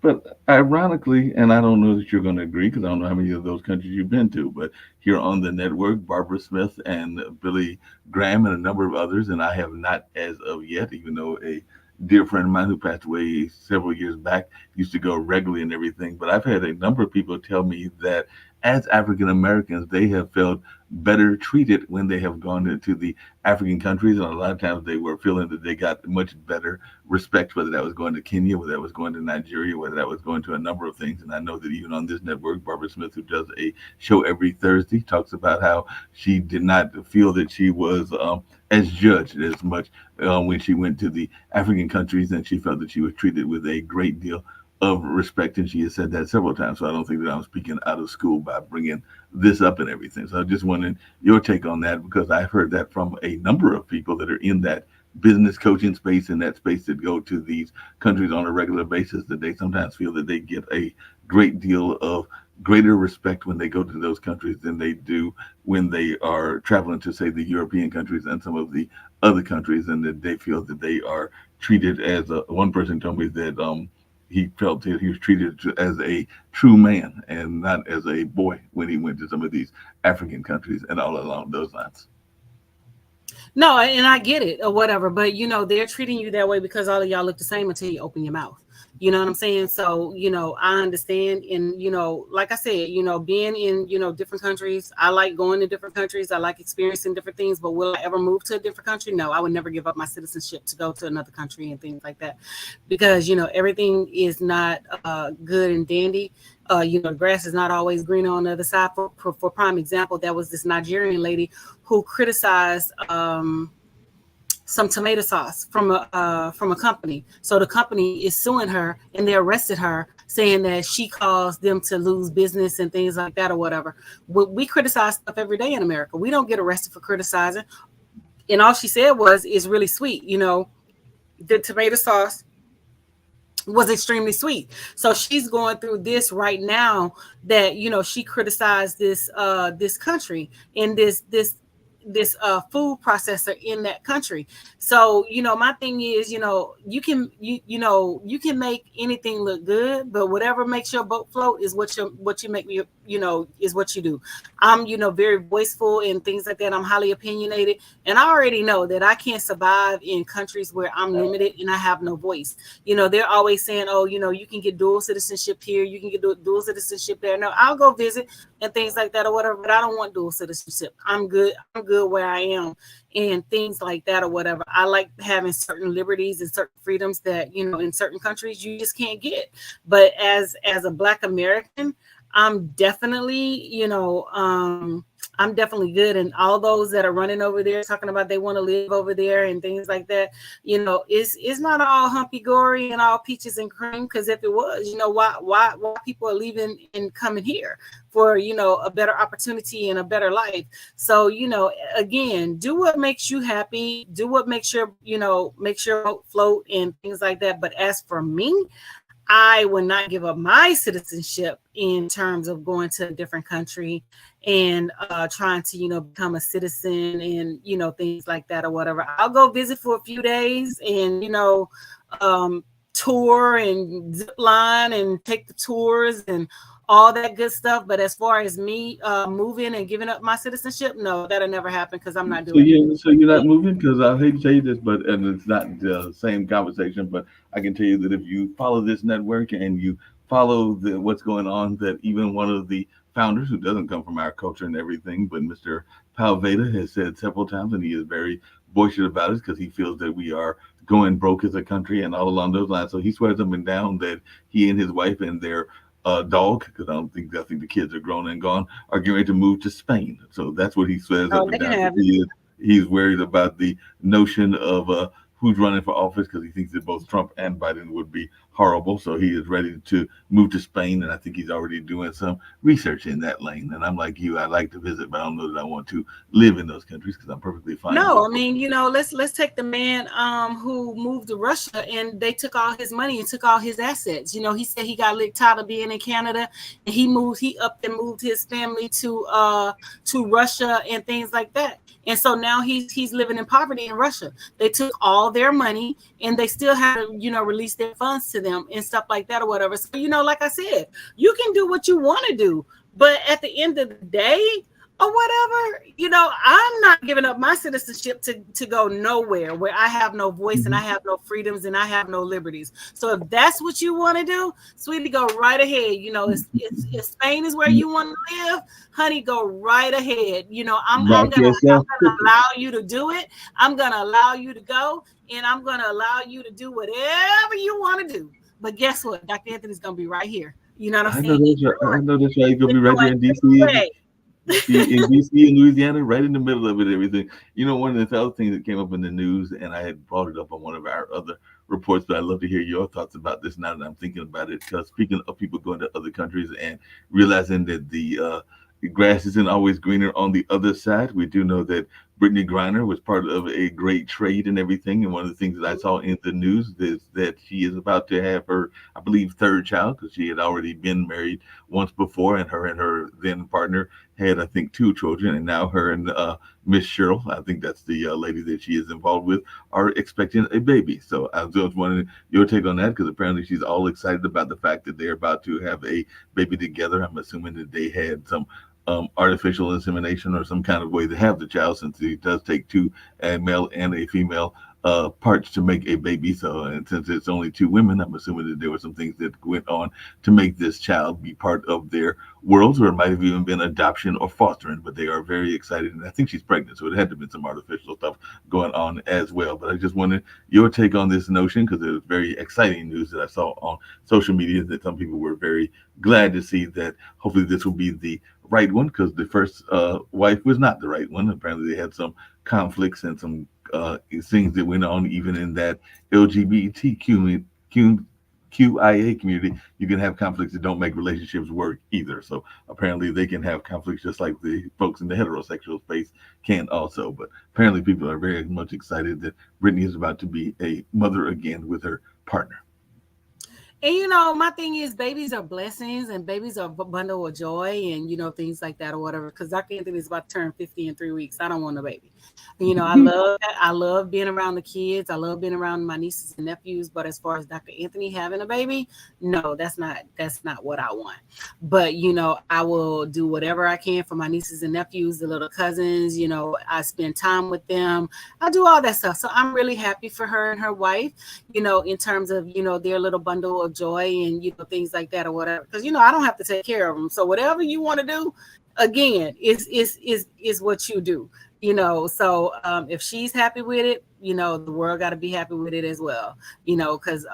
but ironically, and I don't know that you're going to agree because I don't know how many of those countries you've been to, but here on the network, Barbara Smith and Billy Graham and a number of others, and I have not as of yet, even though a dear friend of mine who passed away several years back used to go regularly and everything. But I've had a number of people tell me that as African Americans, they have felt better treated when they have gone into the African countries. And a lot of times they were feeling that they got much better respect, whether that was going to Kenya, whether that was going to Nigeria, whether that was going to a number of things. And I know that even on this network, Barbara Smith, who does a show every Thursday, talks about how she did not feel that she was as judged as much when she went to the African countries, and she felt that she was treated with a great deal of respect, and she has said that several times. So I don't think that I'm speaking out of school by bringing this up and everything. So I just wanted your take on that, because I've heard that from a number of people that are in that business coaching space, in that space, that go to these countries on a regular basis, that they sometimes feel that they get a great deal of greater respect when they go to those countries than they do when they are traveling to, say, the European countries and some of the other countries, and that they feel that they are treated as one person told me that he felt that he was treated as a true man and not as a boy when he went to some of these African countries and all along those lines. No, and I get it or whatever, but they're treating you that way because all of y'all look the same until you open your mouth. You know what I'm saying? So, I understand. And, like I said, being in, different countries, I like going to different countries. I like experiencing different things, but will I ever move to a different country? No, I would never give up my citizenship to go to another country and things like that, because, everything is not good and dandy. The grass is not always greener on the other side. For prime example, there was this Nigerian lady who criticized some tomato sauce from a company. So the company is suing her, and they arrested her, saying that she caused them to lose business and things like that or whatever. We criticize stuff every day in America. We don't get arrested for criticizing. And all she said was, "It's really sweet." The tomato sauce was extremely sweet. So she's going through this right now, that she criticized this country and this food processor in that country. So my thing is, you can make anything look good, but whatever makes your boat float is what you make me, is what you do. I'm very voiceful and things like that. I'm highly opinionated, and I already know that I can't survive in countries where I'm limited and I have no voice. They're always saying, oh, you can get dual citizenship here, you can get dual citizenship there. No, I'll go visit and things like that or whatever, but I don't want dual citizenship. I'm good where I am and things like that or whatever. I like having certain liberties and certain freedoms that in certain countries you just can't get. But as a Black American, I'm definitely I'm definitely good. And all those that are running over there talking about they want to live over there and things like that, it's not all humpy gory and all peaches and cream. Because if it was, why people are leaving and coming here for a better opportunity and a better life. So again, do what makes you happy, do what makes your boat float and things like that. But as for me, I would not give up my citizenship in terms of going to a different country and trying to, become a citizen and, things like that or whatever. I'll go visit for a few days and, tour and zip line and take the tours and all that good stuff. But as far as me moving and giving up my citizenship, no, that'll never happen because I'm not So doing you, so you're it. not moving, because I hate to tell you this, but and it's not the same conversation, but I can tell you that if you follow this network and you follow what's going on, that even one of the founders, who doesn't come from our culture and everything, but Mr. Palveda has said several times, and he is very boisterous about it because he feels that we are going broke as a country and all along those lines. So he swears up and down that he and his wife and their dog, because I think the kids are grown and gone, are getting ready to move to Spain. So that's what he swears up Oh, and they can down. have it. He's worried about the notion of who's running for office, because he thinks that both Trump and Biden would be horrible. So he is ready to move to Spain, and I think he's already doing some research in that lane. And I'm like you, I like to visit, but I don't know that I want to live in those countries because I'm perfectly fine with. No, I mean, let's take the man who moved to Russia and they took all his money and took all his assets. He said he got licked tired of being in Canada and he upped and moved his family to Russia and things like that. And so now he's living in poverty in Russia. They took all their money and they still had to, release their funds to them and stuff like that or whatever. So, like I said, you can do what you want to do, but at the end of the day, or whatever, I'm not giving up my citizenship to go nowhere where I have no voice and I Mhm. have no freedoms and I have no liberties. So if that's what you want to do, sweetie, go right ahead. If Spain is where you want to live, honey, go right ahead. I'm Knock yourself. gonna allow you to do it. I'm gonna allow you to go, and I'm gonna allow you to do whatever you want to do. But guess what? Dr. Anthony's gonna be right here. You know what I'm I know saying? that's right. I know that's right. He's gonna be right there in DC. Way. In DC and Louisiana, right in the middle of it, everything. One of the other things that came up in the news, and I had brought it up on one of our other reports, but I'd love to hear your thoughts about this now that I'm thinking about it. Because speaking of people going to other countries and realizing that the grass isn't always greener on the other side, we do know that Brittany Griner was part of a great trade and everything. And one of the things that I saw in the news is that she is about to have her, I believe, third child, because she had already been married once before, and her then partner had, I think, two children, and now her and Miss Cheryl, I think that's the lady that she is involved with, are expecting a baby. So I was just wondering your take on that, because apparently she's all excited about the fact that they're about to have a baby together. I'm assuming that they had some artificial insemination or some kind of way to have the child, since it does take two, a male and a female, parts to make a baby. So, and since it's only two women, I'm assuming that there were some things that went on to make this child be part of their worlds, or it might have even been adoption or fostering. But they are very excited, and I think she's pregnant, so it had to have been some artificial stuff going on as well. But I just wanted your take on this notion, because it was very exciting news that I saw on social media, that some people were very glad to see that hopefully this will be the right one, because the first wife was not the right one. Apparently, they had some conflicts and some things that went on even in that LGBTQ QIA community. You can have conflicts that don't make relationships work either. So apparently, they can have conflicts just like the folks in the heterosexual space can also. But apparently, people are very much excited that Brittany is about to be a mother again with her partner. And my thing is, babies are blessings, and babies are a bundle of joy, and things like that or whatever. Because Dr. Anthony is about to turn 50 in 3 weeks. I don't want a baby. I love that. I love being around the kids. I love being around my nieces and nephews. But as far as Dr. Anthony having a baby, no, that's not what I want. But I will do whatever I can for my nieces and nephews, the little cousins. I spend time with them. I do all that stuff. So I'm really happy for her and her wife, in terms of, their little bundle of joy and, things like that or whatever. Because, I don't have to take care of them. So whatever you want to do, again, is what you do, So if she's happy with it, the world got to be happy with it as well, because,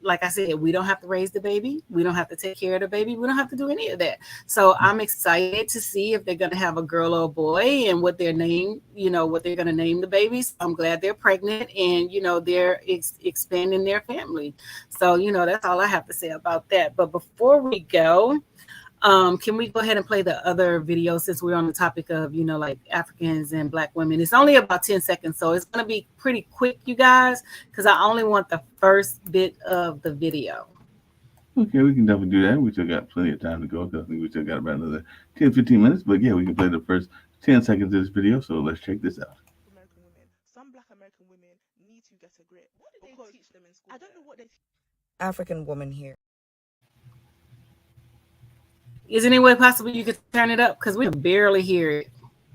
like I said, we don't have to raise the baby. We don't have to take care of the baby. We don't have to do any of that. So I'm excited to see if they're going to have a girl or a boy and what they're going to name the baby. So I'm glad they're pregnant and, they're expanding their family. So, that's all I have to say about that. But before we go, can we go ahead and play the other video since we're on the topic of, like Africans and Black women? It's only about 10 seconds, so it's going to be pretty quick, you guys, because I only want the first bit of the video. Okay, we can definitely do that. We still got plenty of time to go, because I think we still got about another 10, 15 minutes. But yeah, we can play the first 10 seconds of this video. So let's check this out. American women. Some black American women need to get a grip. What did they teach them in school? I don't know what they African woman here. Is there any way possible you could turn it up? Because we can barely hear it.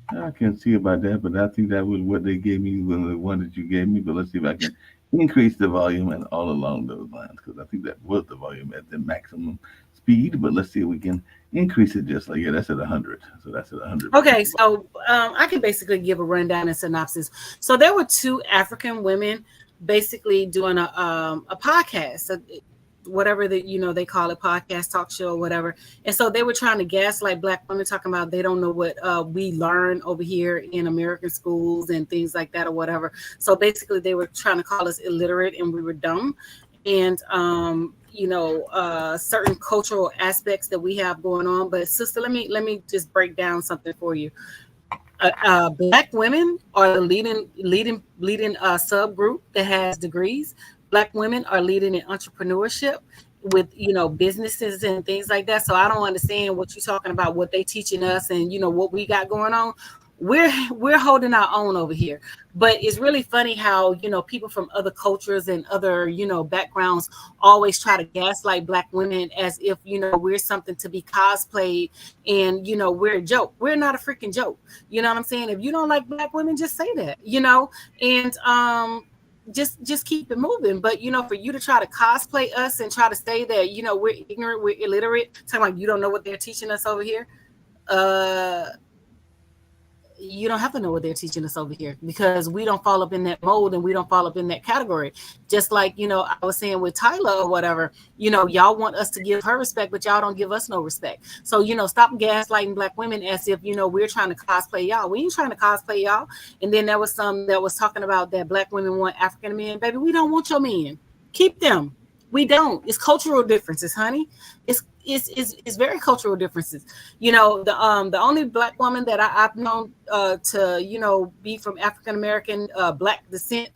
I can't see about that, but I think that was what they gave me, the one that you gave me. But let's see if I can increase the volume and all along those lines, because I think that was the volume at the maximum speed. But let's see if we can increase it just like, yeah, that's at 100. So that's at 100. Okay, so I can basically give a rundown and synopsis. So there were two African women basically doing a podcast. So whatever that they call it, podcast, talk show, or whatever. And so they were trying to gaslight Black women, talking about they don't know what we learn over here in American schools and things like that or whatever. So basically they were trying to call us illiterate and we were dumb. And certain cultural aspects that we have going on. But sister, let me just break down something for you. Black women are the leading subgroup that has degrees. Black women are leading in entrepreneurship with businesses and things like that. So I don't understand what you're talking about, what they teaching us and what we got going on. We're holding our own over here. But it's really funny how people from other cultures and other backgrounds always try to gaslight Black women as if we're something to be cosplayed and we're a joke. We're not a freaking joke. You know what I'm saying? If you don't like Black women, just say that, and just keep it moving. But for you to try to cosplay us and try to say that we're ignorant, we're illiterate, talking like you don't know what they're teaching us over here. You don't have to know what they're teaching us over here, because we don't fall up in that mold and we don't fall up in that category. Just like, I was saying with Tyler or whatever, y'all want us to give her respect, but y'all don't give us no respect. So, stop gaslighting Black women as if, we're trying to cosplay y'all. We ain't trying to cosplay y'all. And then there was some that was talking about that Black women want African men. Baby, we don't want your men. Keep them. We don't. It's cultural differences, honey. It's very cultural differences. The only Black woman that I've known to be from African American Black descent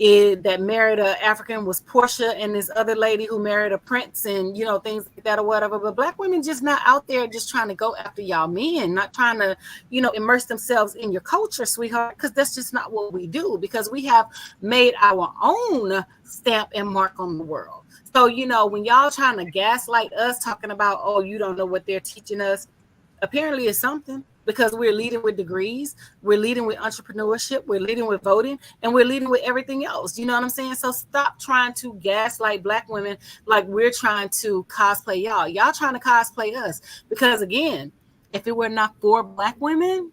that married an African was Portia, and this other lady who married a prince, and things like that or whatever. But Black women just not out there just trying to go after y'all men, not trying to immerse themselves in your culture, sweetheart, because that's just not what we do, because we have made our own stamp and mark on the world. So when y'all trying to gaslight us, talking about, oh, you don't know what they're teaching us, apparently it's something, because we're leading with degrees, we're leading with entrepreneurship, we're leading with voting, and we're leading with everything else. You know what I'm saying? So stop trying to gaslight Black women like we're trying to cosplay y'all. Y'all trying to cosplay us, because again, if it were not for Black women,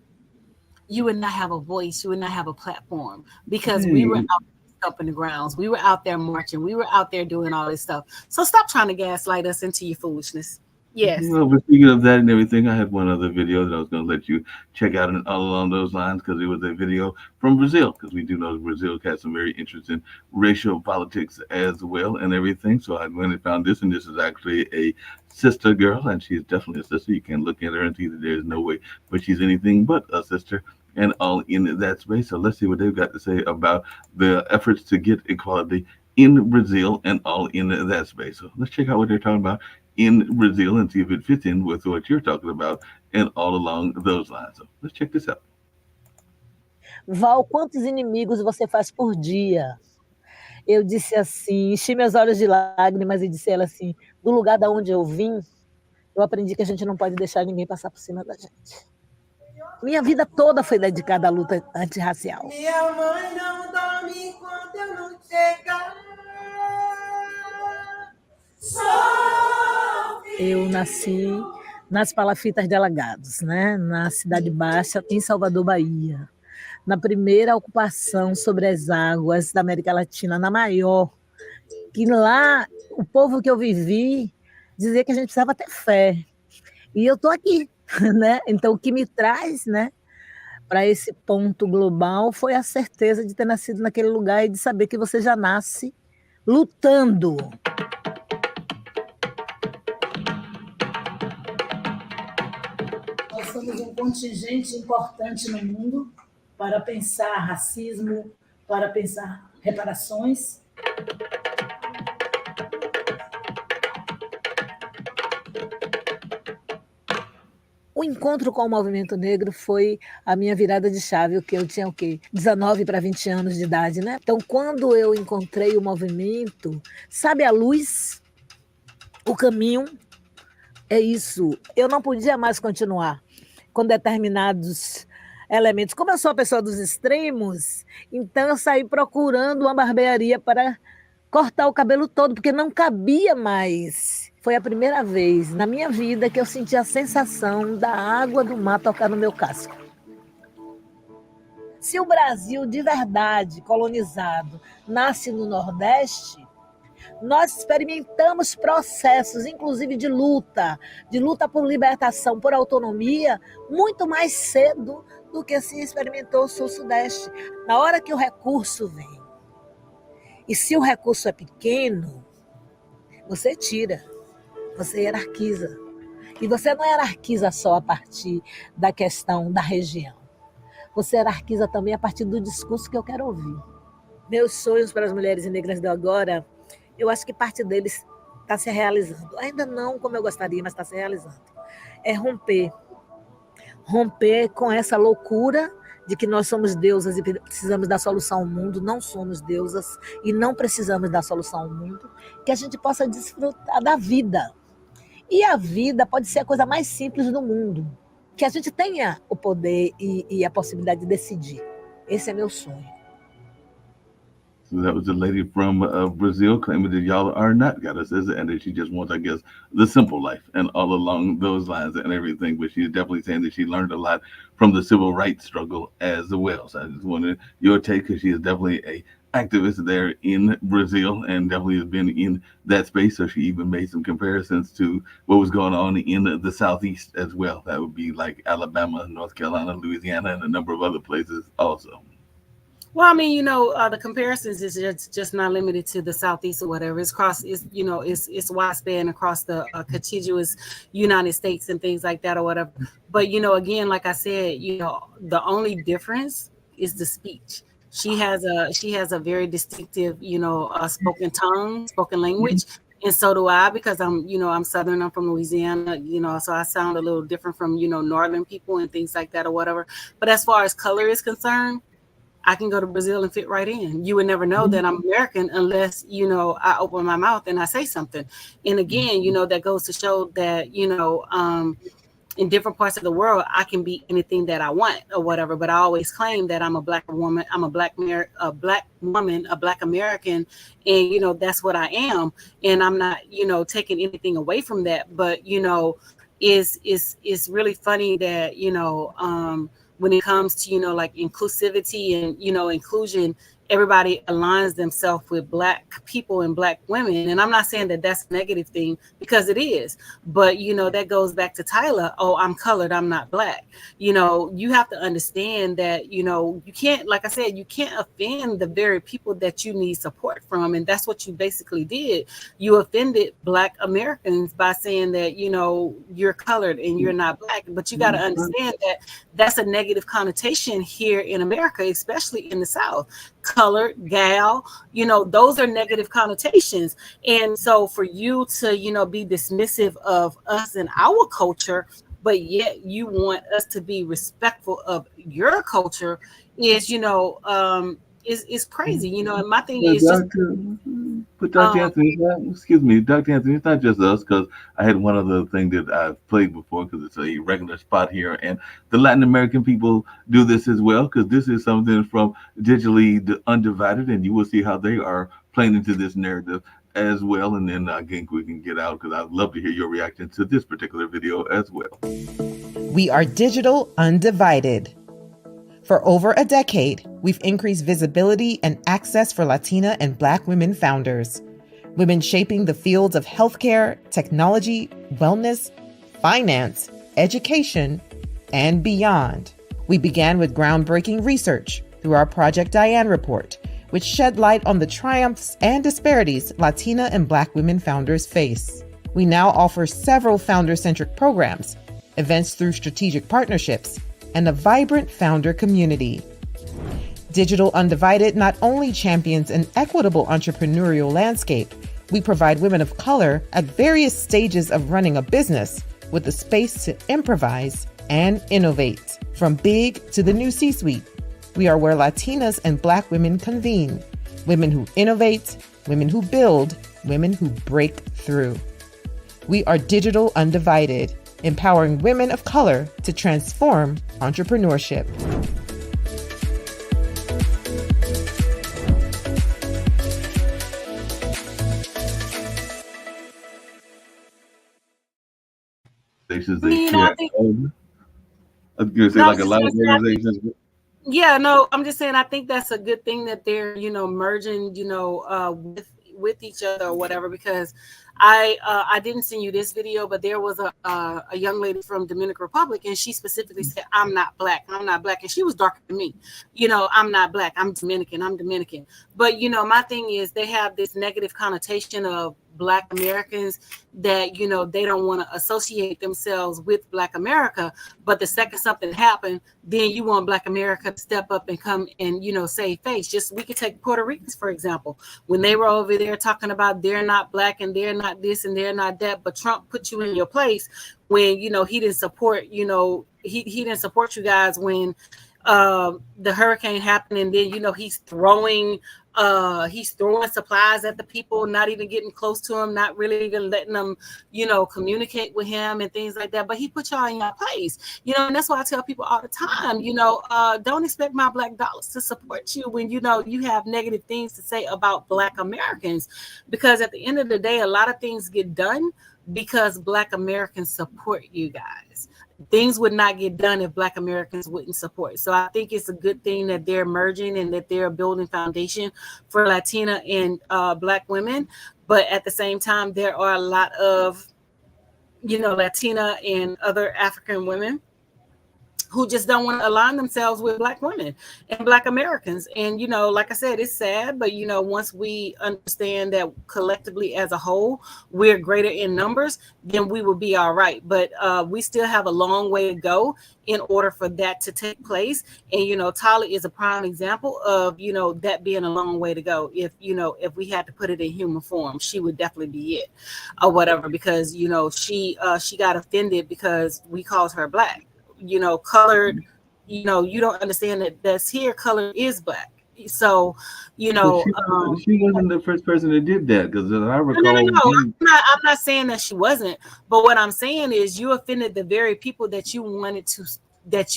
you would not have a voice, you would not have a platform, because we were out up in the grounds, we were out there marching, we were out there doing all this stuff. So stop trying to gaslight us into your foolishness. Yes. Well, but speaking of that and everything, I had one other video that I was going to let you check out, and all along those lines, because it was a video from Brazil, because we do know Brazil has some very interesting racial politics as well and everything. So I went and found this, and this is actually a sister girl, and she's definitely a sister. You can look at her and see that there's no way, but she's anything but a sister, and all in that space. So let's see what they've got to say about the efforts to get equality in Brazil and all in that space. So let's check out what they're talking about in Brazil and see if it fits in with what you're talking about and all along those lines. So let's check this out. Val, quantos inimigos você faz por dia? Eu disse assim, enchi meus olhos de lágrimas e disse a ela assim, do lugar da onde eu vim, eu aprendi que a gente não pode deixar ninguém passar por cima da gente. Minha vida toda foi dedicada à luta antirracial. Minha mãe não dorme enquanto eu não chegar. Eu nasci nas Palafitas Delagados, né? Na Cidade Baixa, em Salvador, Bahia. Na primeira ocupação sobre as águas da América Latina, na maior. Que lá, o povo que eu vivi dizia que a gente precisava ter fé. E eu estou aqui, né? Então, o que me traz, né, para esse ponto global foi a certeza de ter nascido naquele lugar e de saber que você já nasce lutando. Nós somos um contingente importante no mundo para pensar racismo, para pensar reparações. O encontro com o movimento negro foi a minha virada de chave, que eu tinha 19 para 20 anos de idade, né? Então, quando eu encontrei o movimento, sabe a luz, o caminho, É isso. Eu não podia mais continuar com determinados elementos. Como eu sou a pessoa dos extremos, então eu saí procurando uma barbearia para cortar o cabelo todo, porque não cabia mais. Foi a primeira vez na minha vida que eu senti a sensação da água do mar tocar no meu casco. Se o Brasil de verdade colonizado nasce no Nordeste, nós experimentamos processos, inclusive de luta por libertação, por autonomia, muito mais cedo do que se experimentou o Sul-Sudeste. Na hora que o recurso vem, e se o recurso é pequeno, você tira, você hierarquiza. E você não hierarquiza só a partir da questão da região. Você hierarquiza também a partir do discurso que eu quero ouvir. Meus sonhos para as mulheres negras de agora, eu acho que parte deles está se realizando. Ainda não como eu gostaria, mas está se realizando. É romper. Romper com essa loucura de que nós somos deusas e precisamos dar solução ao mundo. Não somos deusas e não precisamos dar solução ao mundo. Que a gente possa desfrutar da vida. E a vida pode ser a coisa mais simples do mundo. Que a gente tenha o poder e a possibilidade de decidir. Esse é meu sonho. So that was a lady from Brazil claiming that y'all are not goddesses and that she just wants, I guess, the simple life and all along those lines and everything. But she's definitely saying that she learned a lot from the civil rights struggle as well. So I just wanted your take, because she is definitely a activist there in Brazil and definitely has been in that space. So she even made some comparisons to what was going on in the Southeast as well. That would be like Alabama, North Carolina, Louisiana, and a number of other places also. Well, I mean, the comparisons is just not limited to the Southeast or whatever. It's widespread across the contiguous United States and things like that or whatever. But, again, like I said, the only difference is the speech. She has a very distinctive, spoken tongue, spoken language. And so do I, because I'm Southern, I'm from Louisiana, so I sound a little different from, Northern people and things like that or whatever. But as far as color is concerned, I can go to Brazil and fit right in. You would never know that I'm American unless, I open my mouth and I say something. And again, that goes to show that, in different parts of the world, I can be anything that I want or whatever. But I always claim that I'm a Black woman. I'm a Black woman, a Black American. And, that's what I am. And I'm not, taking anything away from that. But, it's really funny that, when it comes to, like inclusivity and, inclusion, everybody aligns themselves with Black people and Black women. And I'm not saying that that's a negative thing, because it is. But, that goes back to Tyler. Oh, I'm colored, I'm not Black. You have to understand that, you can't, like I said, you can't offend the very people that you need support from. And that's what you basically did. You offended Black Americans by saying that, you're colored and you're not Black. But you got to understand that that's a negative connotation here in America, especially in the South. Colored, gal, those are negative connotations. And so for you to, be dismissive of us and our culture, but yet you want us to be respectful of your culture is, is crazy, and my thing is just. But Dr. Anthony, excuse me, Dr. Anthony, it's not just us, because I had one other thing that I've played before, because it's a regular spot here, and the Latin American people do this as well, because this is something from Digitally Undivided, and you will see how they are playing into this narrative as well. And then again, we can get out, because I'd love to hear your reaction to this particular video as well. We are Digital Undivided. For over a decade, we've increased visibility and access for Latina and Black women founders, women shaping the fields of healthcare, technology, wellness, finance, education, and beyond. We began with groundbreaking research through our Project Diane report, which shed light on the triumphs and disparities Latina and Black women founders face. We now offer several founder-centric programs, events through strategic partnerships, and a vibrant founder community. Digital Undivided not only champions an equitable entrepreneurial landscape, we provide women of color at various stages of running a business with the space to improvise and innovate. From big to the new C-suite, we are where Latinas and Black women convene. Women who innovate, women who build, women who break through. We are Digital Undivided, empowering women of color to transform entrepreneurship. Organizations I they mean, I share. think I was gonna say no, I was like a just lot gonna of say I think organizations. yeah, no, I'm just saying I think that's a good thing that they're, merging, with each other or whatever, because I didn't send you this video, but there was a young lady from Dominican Republic, and she specifically said, I'm not black. I'm not black. And she was darker than me. I'm not black. I'm Dominican. I'm Dominican. But my thing is they have this negative connotation of Black Americans that they don't want to associate themselves with Black America. But the second something happened, then you want Black America to step up and come and save face. Just we could take Puerto Ricans for example. When they were over there talking about they're not black and they're not this and they're not that, but Trump put you in your place when he didn't support he didn't support you guys when the hurricane happened, and then he's throwing supplies at the people, not even getting close to them, not really even letting them communicate with him and things like that. But he put y'all in your place, and that's why I tell people all the time, don't expect my Black dollars to support you when you have negative things to say about Black Americans, because at the end of the day, a lot of things get done because Black Americans support you guys. Things would not get done if Black Americans wouldn't support. So I think it's a good thing that they're merging and that they're building foundation for Latina and Black women. But at the same time, there are a lot of, Latina and other African women who just don't want to align themselves with Black women and Black Americans. And, like I said, it's sad, but, once we understand that collectively as a whole, we're greater in numbers, then we will be all right. But we still have a long way to go in order for that to take place. And, Tala is a prime example of, that being a long way to go. If we had to put it in human form, she would definitely be it or whatever, because, she got offended because we called her Black. Colored, you don't understand that's here, color is Black. So, But she wasn't the first person that did that, because as I recall, no. I'm not saying that she wasn't, but what I'm saying is you offended the very people that you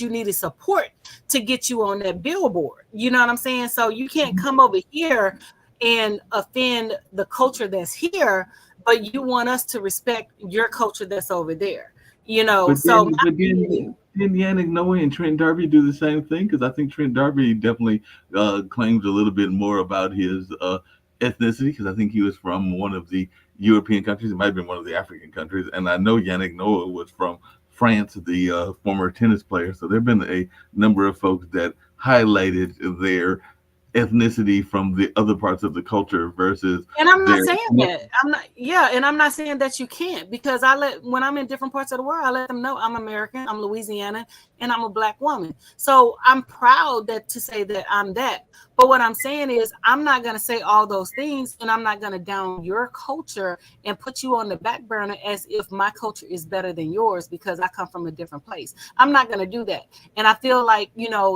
needed support to get you on that billboard. You know what I'm saying? So you can't come over here and offend the culture that's here, but you want us to respect your culture that's over there. But So didn't Yannick Noe and Trent Darby do the same thing? Because I think Trent Darby definitely claims a little bit more about his ethnicity, because I think he was from one of the European countries. It might have been one of the African countries. And I know Yannick Noah was from France, the former tennis player. So there have been a number of folks that highlighted their ethnicity from the other parts of the culture versus and I'm not their. saying that. And I'm not saying that you can't, because when I'm in different parts of the world, I let them know I'm American, I'm Louisiana, and I'm a Black woman. So I'm proud to say that I'm that. But what I'm saying is I'm not going to say all those things, and I'm not going to down your culture and put you on the back burner as if my culture is better than yours because I come from a different place. I'm not going to do that. And I feel like,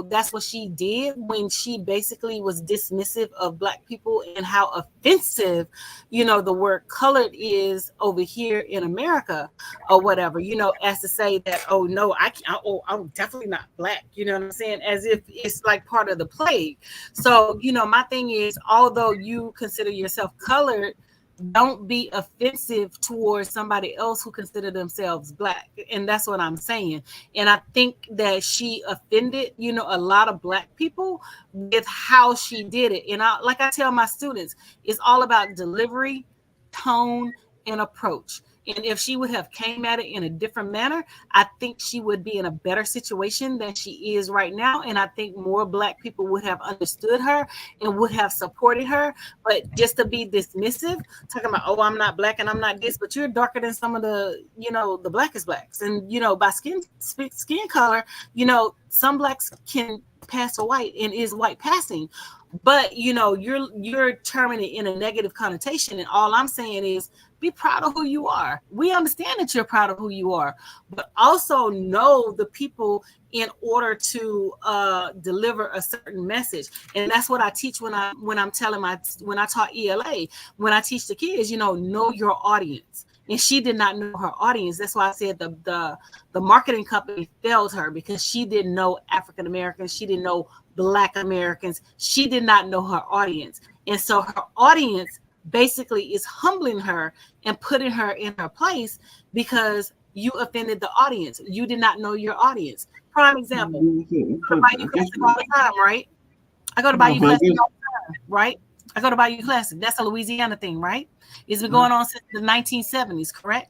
that's what she did when she basically was dismissive of Black people and how offensive, the word colored is over here in America or whatever, as to say that, oh, no, I'm definitely not Black. You know what I'm saying? As if it's like part of the plague. So, my thing is, although you consider yourself colored, don't be offensive towards somebody else who consider themselves Black. And that's what I'm saying. And I think that she offended, a lot of Black people with how she did it. And like I tell my students, it's all about delivery, tone, and approach. And if she would have came at it in a different manner, I think she would be in a better situation than she is right now. And I think more Black people would have understood her and would have supported her. But just to be dismissive, talking about, oh, I'm not Black and I'm not this, but you're darker than some of the, the Blackest Blacks. And, by skin color, some Blacks can pass for white and is white passing. But you're terming it in a negative connotation. And all I'm saying is be proud of who you are. We understand that you're proud of who you are, but also know the people in order to deliver a certain message. And that's what I teach when I taught ELA, when I teach the kids, know your audience. and she did not know her audience. That's why I said the marketing company failed her, because she didn't know African Americans, she didn't know Black Americans, she did not know her audience. And so her audience basically is humbling her and putting her in her place because you offended the audience. You did not know your audience. Prime example, I go to Bayou Classic all the time, right? I go to Bayou Classic all the time, right? I go to Bayou Classic. That's a Louisiana thing, right? It's been going on since the 1970s, correct?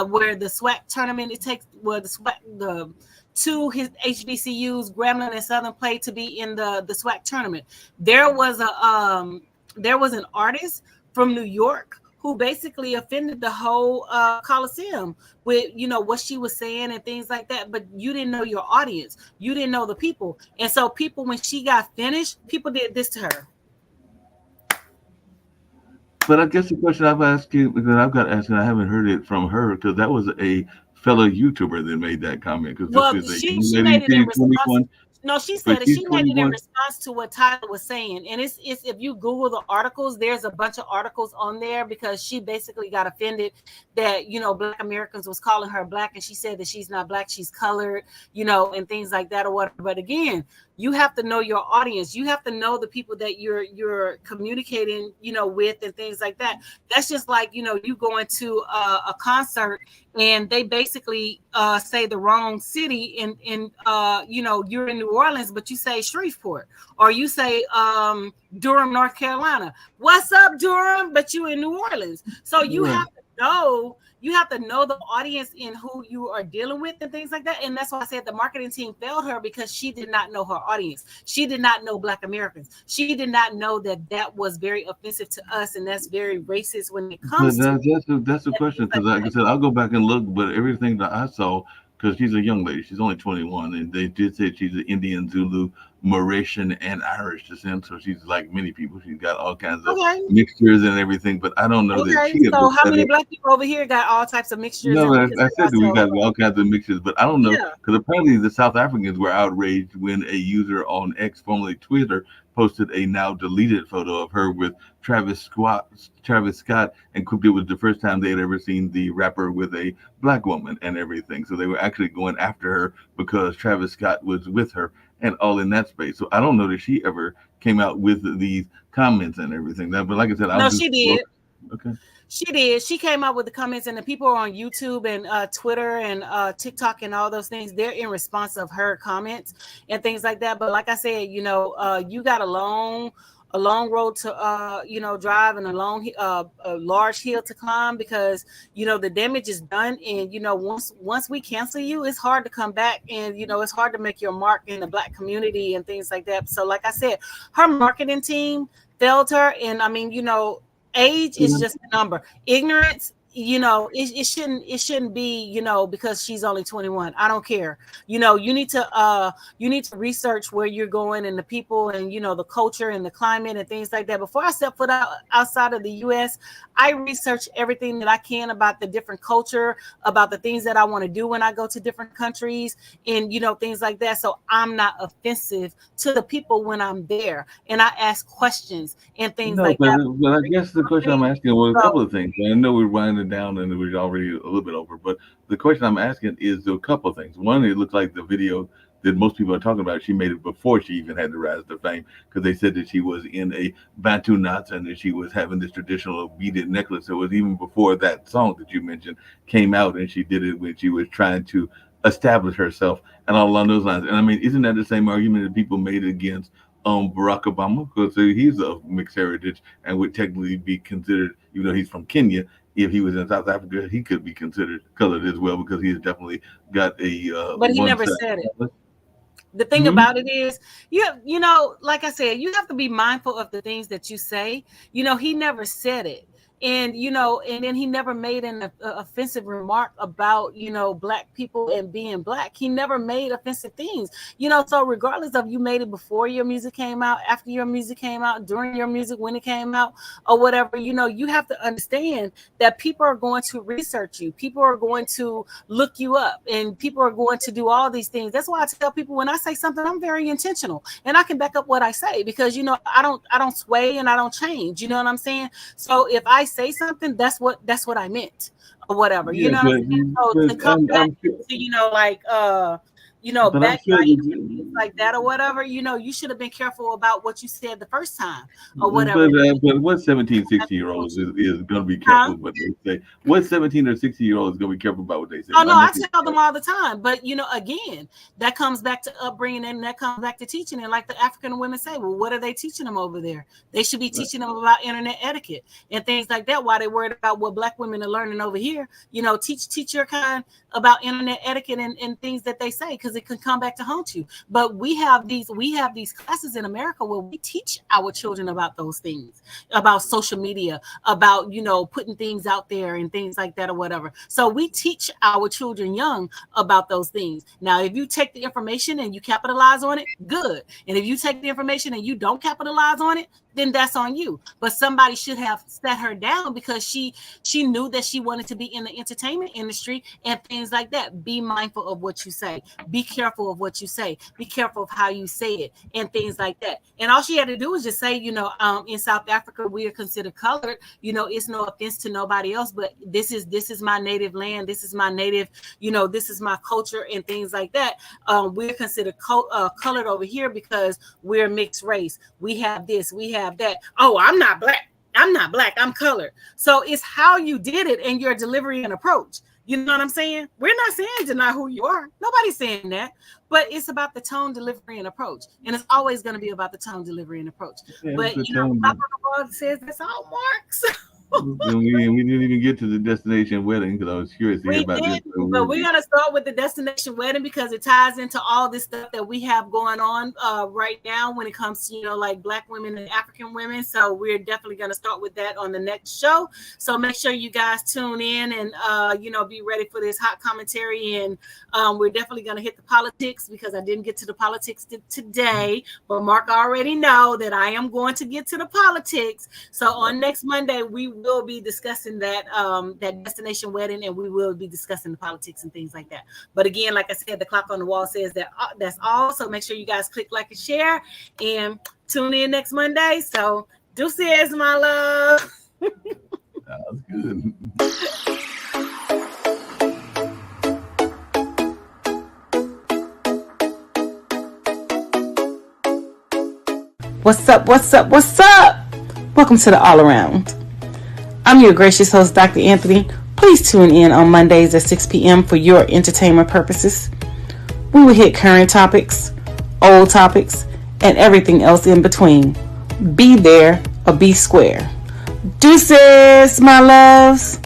Where the SWAC tournament, it takes where the two his HBCUs, Grambling and Southern, played to be in the SWAC tournament. There was an artist from New York who basically offended the whole Coliseum with, you know, what she was saying and things like that. But you didn't know your audience, you didn't know the people, and so people, when she got finished, people did this to her. But I guess the question I've asked you, because I've got to ask, and I haven't heard it from her, because that was a fellow YouTuber that made that comment. Because Well, this is a she young she lady, made it in she's response. 21, No, she but said it. she's She made it in 21. response to what Tyler was saying, and it's if you Google the articles, there's a bunch of articles on there, because she basically got offended that, you know, Black Americans was calling her Black, and she said that she's not Black, she's colored, you know, and things like that or whatever. But again, you have to know your audience. You have to know the people that you're communicating, you know, with, and things like that. That's just like, you know, you going to a concert and they basically say the wrong city, and you know, you're in New Orleans, but you say Shreveport, or you say Durham, North Carolina. What's up, Durham? But you in New Orleans. So Right. you have to know the audience and who you are dealing with and things like that. And that's why I said the marketing team failed her, because she did not know her audience. She did not know Black Americans. She did not know that that was very offensive to us, and that's very racist when it But comes to that's the question, things like because like I that. said, I'll go back and look, but everything that I saw, because she's a young lady, she's only 21, and they did say she's an Indian, Zulu, Mauritian, and Irish descent. So she's like many people. She's got all kinds of Okay. mixtures and everything. But I don't know that Okay. she ever So how said many it. Black people over here got all types of mixtures No, and I things said like that we that? got all kinds of mixes, but I don't know, Yeah. because apparently the South Africans were outraged when a user on X, formerly Twitter, posted a now deleted photo of her with Travis Scott, and quipped it was the first time they had ever seen the rapper with a black woman and everything. So they were actually going after her because Travis Scott was with her and all in that space. So I don't know that she ever came out with these comments and everything. That, but like I said, I'll No, do she some work. did. Okay. She did. She came out with the comments, and the people on YouTube and Twitter and TikTok and all those things, they're in response of her comments and things like that. But like I said, you know, you got a long road to you know, drive, and a large hill to climb, because you know the damage is done, and you know, once we cancel you, it's hard to come back, and you know, it's hard to make your mark in the Black community and things like that. So like I said, her marketing team failed her, and I mean, you know, age is just a number. Ignorance, you know, it shouldn't be, you know, because she's only 21. I don't care. You know, you need to research where you're going and the people, and you know, the culture and the climate and things like that. Before I step foot outside of the US, I research everything that I can about the different culture, about the things that I want to do when I go to different countries, and you know, things like that. So I'm not offensive to the people when I'm there, and I ask questions and things No, like that. but I guess the question I'm asking was a couple So of things. I know we're winding down and we're already a little bit over, but the question I'm asking is a couple of things. One, it looks like the video that most people are talking about, she made it before she even had to rise to fame, because they said that she was in a Bantu knots and that she was having this traditional beaded necklace. So it was even before that song that you mentioned came out, and she did it when she was trying to establish herself and all along those lines. And I mean, isn't that the same argument that people made against Barack Obama, because he's of mixed heritage and would technically be considered, even though he's from Kenya, if he was in South Africa, he could be considered colored as well, because he's definitely got a but he one never side. said it. The thing Hmm? about it is, you know, like I said, you have to be mindful of the things that you say. You know, he never said it. And you know, and then he never made an offensive remark about, you know, Black people and being Black. He never made offensive things, you know. So regardless of you made it before your music came out, after your music came out, during your music when it came out, or whatever, you know, you have to understand that people are going to research you, people are going to look you up, and people are going to do all these things. That's why I tell people, when I say something, I'm very intentional, and I can back up what I say, because you know, I don't sway and I don't change, you know what I'm saying? So if I say something, that's what I meant. or whatever. You Yeah, know what I'm saying? So to but come back I'm sure, to, like but I'm sure backbiting and things that. like that or whatever, you should have been careful about what you said the first time or whatever. But what 17, 16-year-olds is going to be careful Huh? with what they say? What 17 or 16-year-olds is going to be careful about what they say? Oh My no, I nephew. tell them all the time. But again, that comes back to upbringing and that comes back to teaching. And like the African women say, well, what are they teaching them over there? They should be teaching them about internet etiquette and things like that. While they worried about what Black women are learning over here, teach your kind about internet etiquette and things that they say, because it can come back to haunt you. But we have these classes in America where we teach our children about those things, about social media, about putting things out there and things like that or whatever. So we teach our children young about those things. Now, if you take the information and you capitalize on it, good. And if you take the information and you don't capitalize on it, then that's on you. But somebody should have set her down because she knew that she wanted to be in the entertainment industry and things like that. Be mindful of what you say. Be careful of what you say. Be careful of how you say it and things like that. And all she had to do was just say, in South Africa, we are considered colored. It's no offense to nobody else, but this is my native land. This is my native, this is my culture and things like that. We're considered colored over here because we're mixed race. We have this, we have that. Oh, I'm not black. I'm colored. So it's how you did it and your delivery and approach. You know what I'm saying? We're not saying deny who you are. Nobody's saying that. But it's about the tone, delivery, and approach. And it's always going to be about the tone, delivery, and approach. Yeah, but, Papa says that's all marks. and we didn't even get to the destination wedding because I was curious to hear about this. But we're going to start with the destination wedding because it ties into all this stuff that we have going on right now when it comes to, like Black women and African women. So we're definitely going to start with that on the next show. So make sure you guys tune in and, be ready for this hot commentary. And we're definitely going to hit the politics because I didn't get to the politics today. But Mark already know that I am going to get to the politics. So on next Monday, we will be discussing that destination wedding, and we will be discussing the politics and things like that. But again, like I said, the clock on the wall says that that's all. So make sure you guys click like and share and tune in next Monday. So deuces, my love. That was good. What's up? Welcome to the All Around. I'm your gracious host, Dr. Anthony. Please tune in on Mondays at 6 p.m. for your entertainment purposes. We will hit current topics, old topics, and everything else in between. Be there or be square. Deuces, my loves.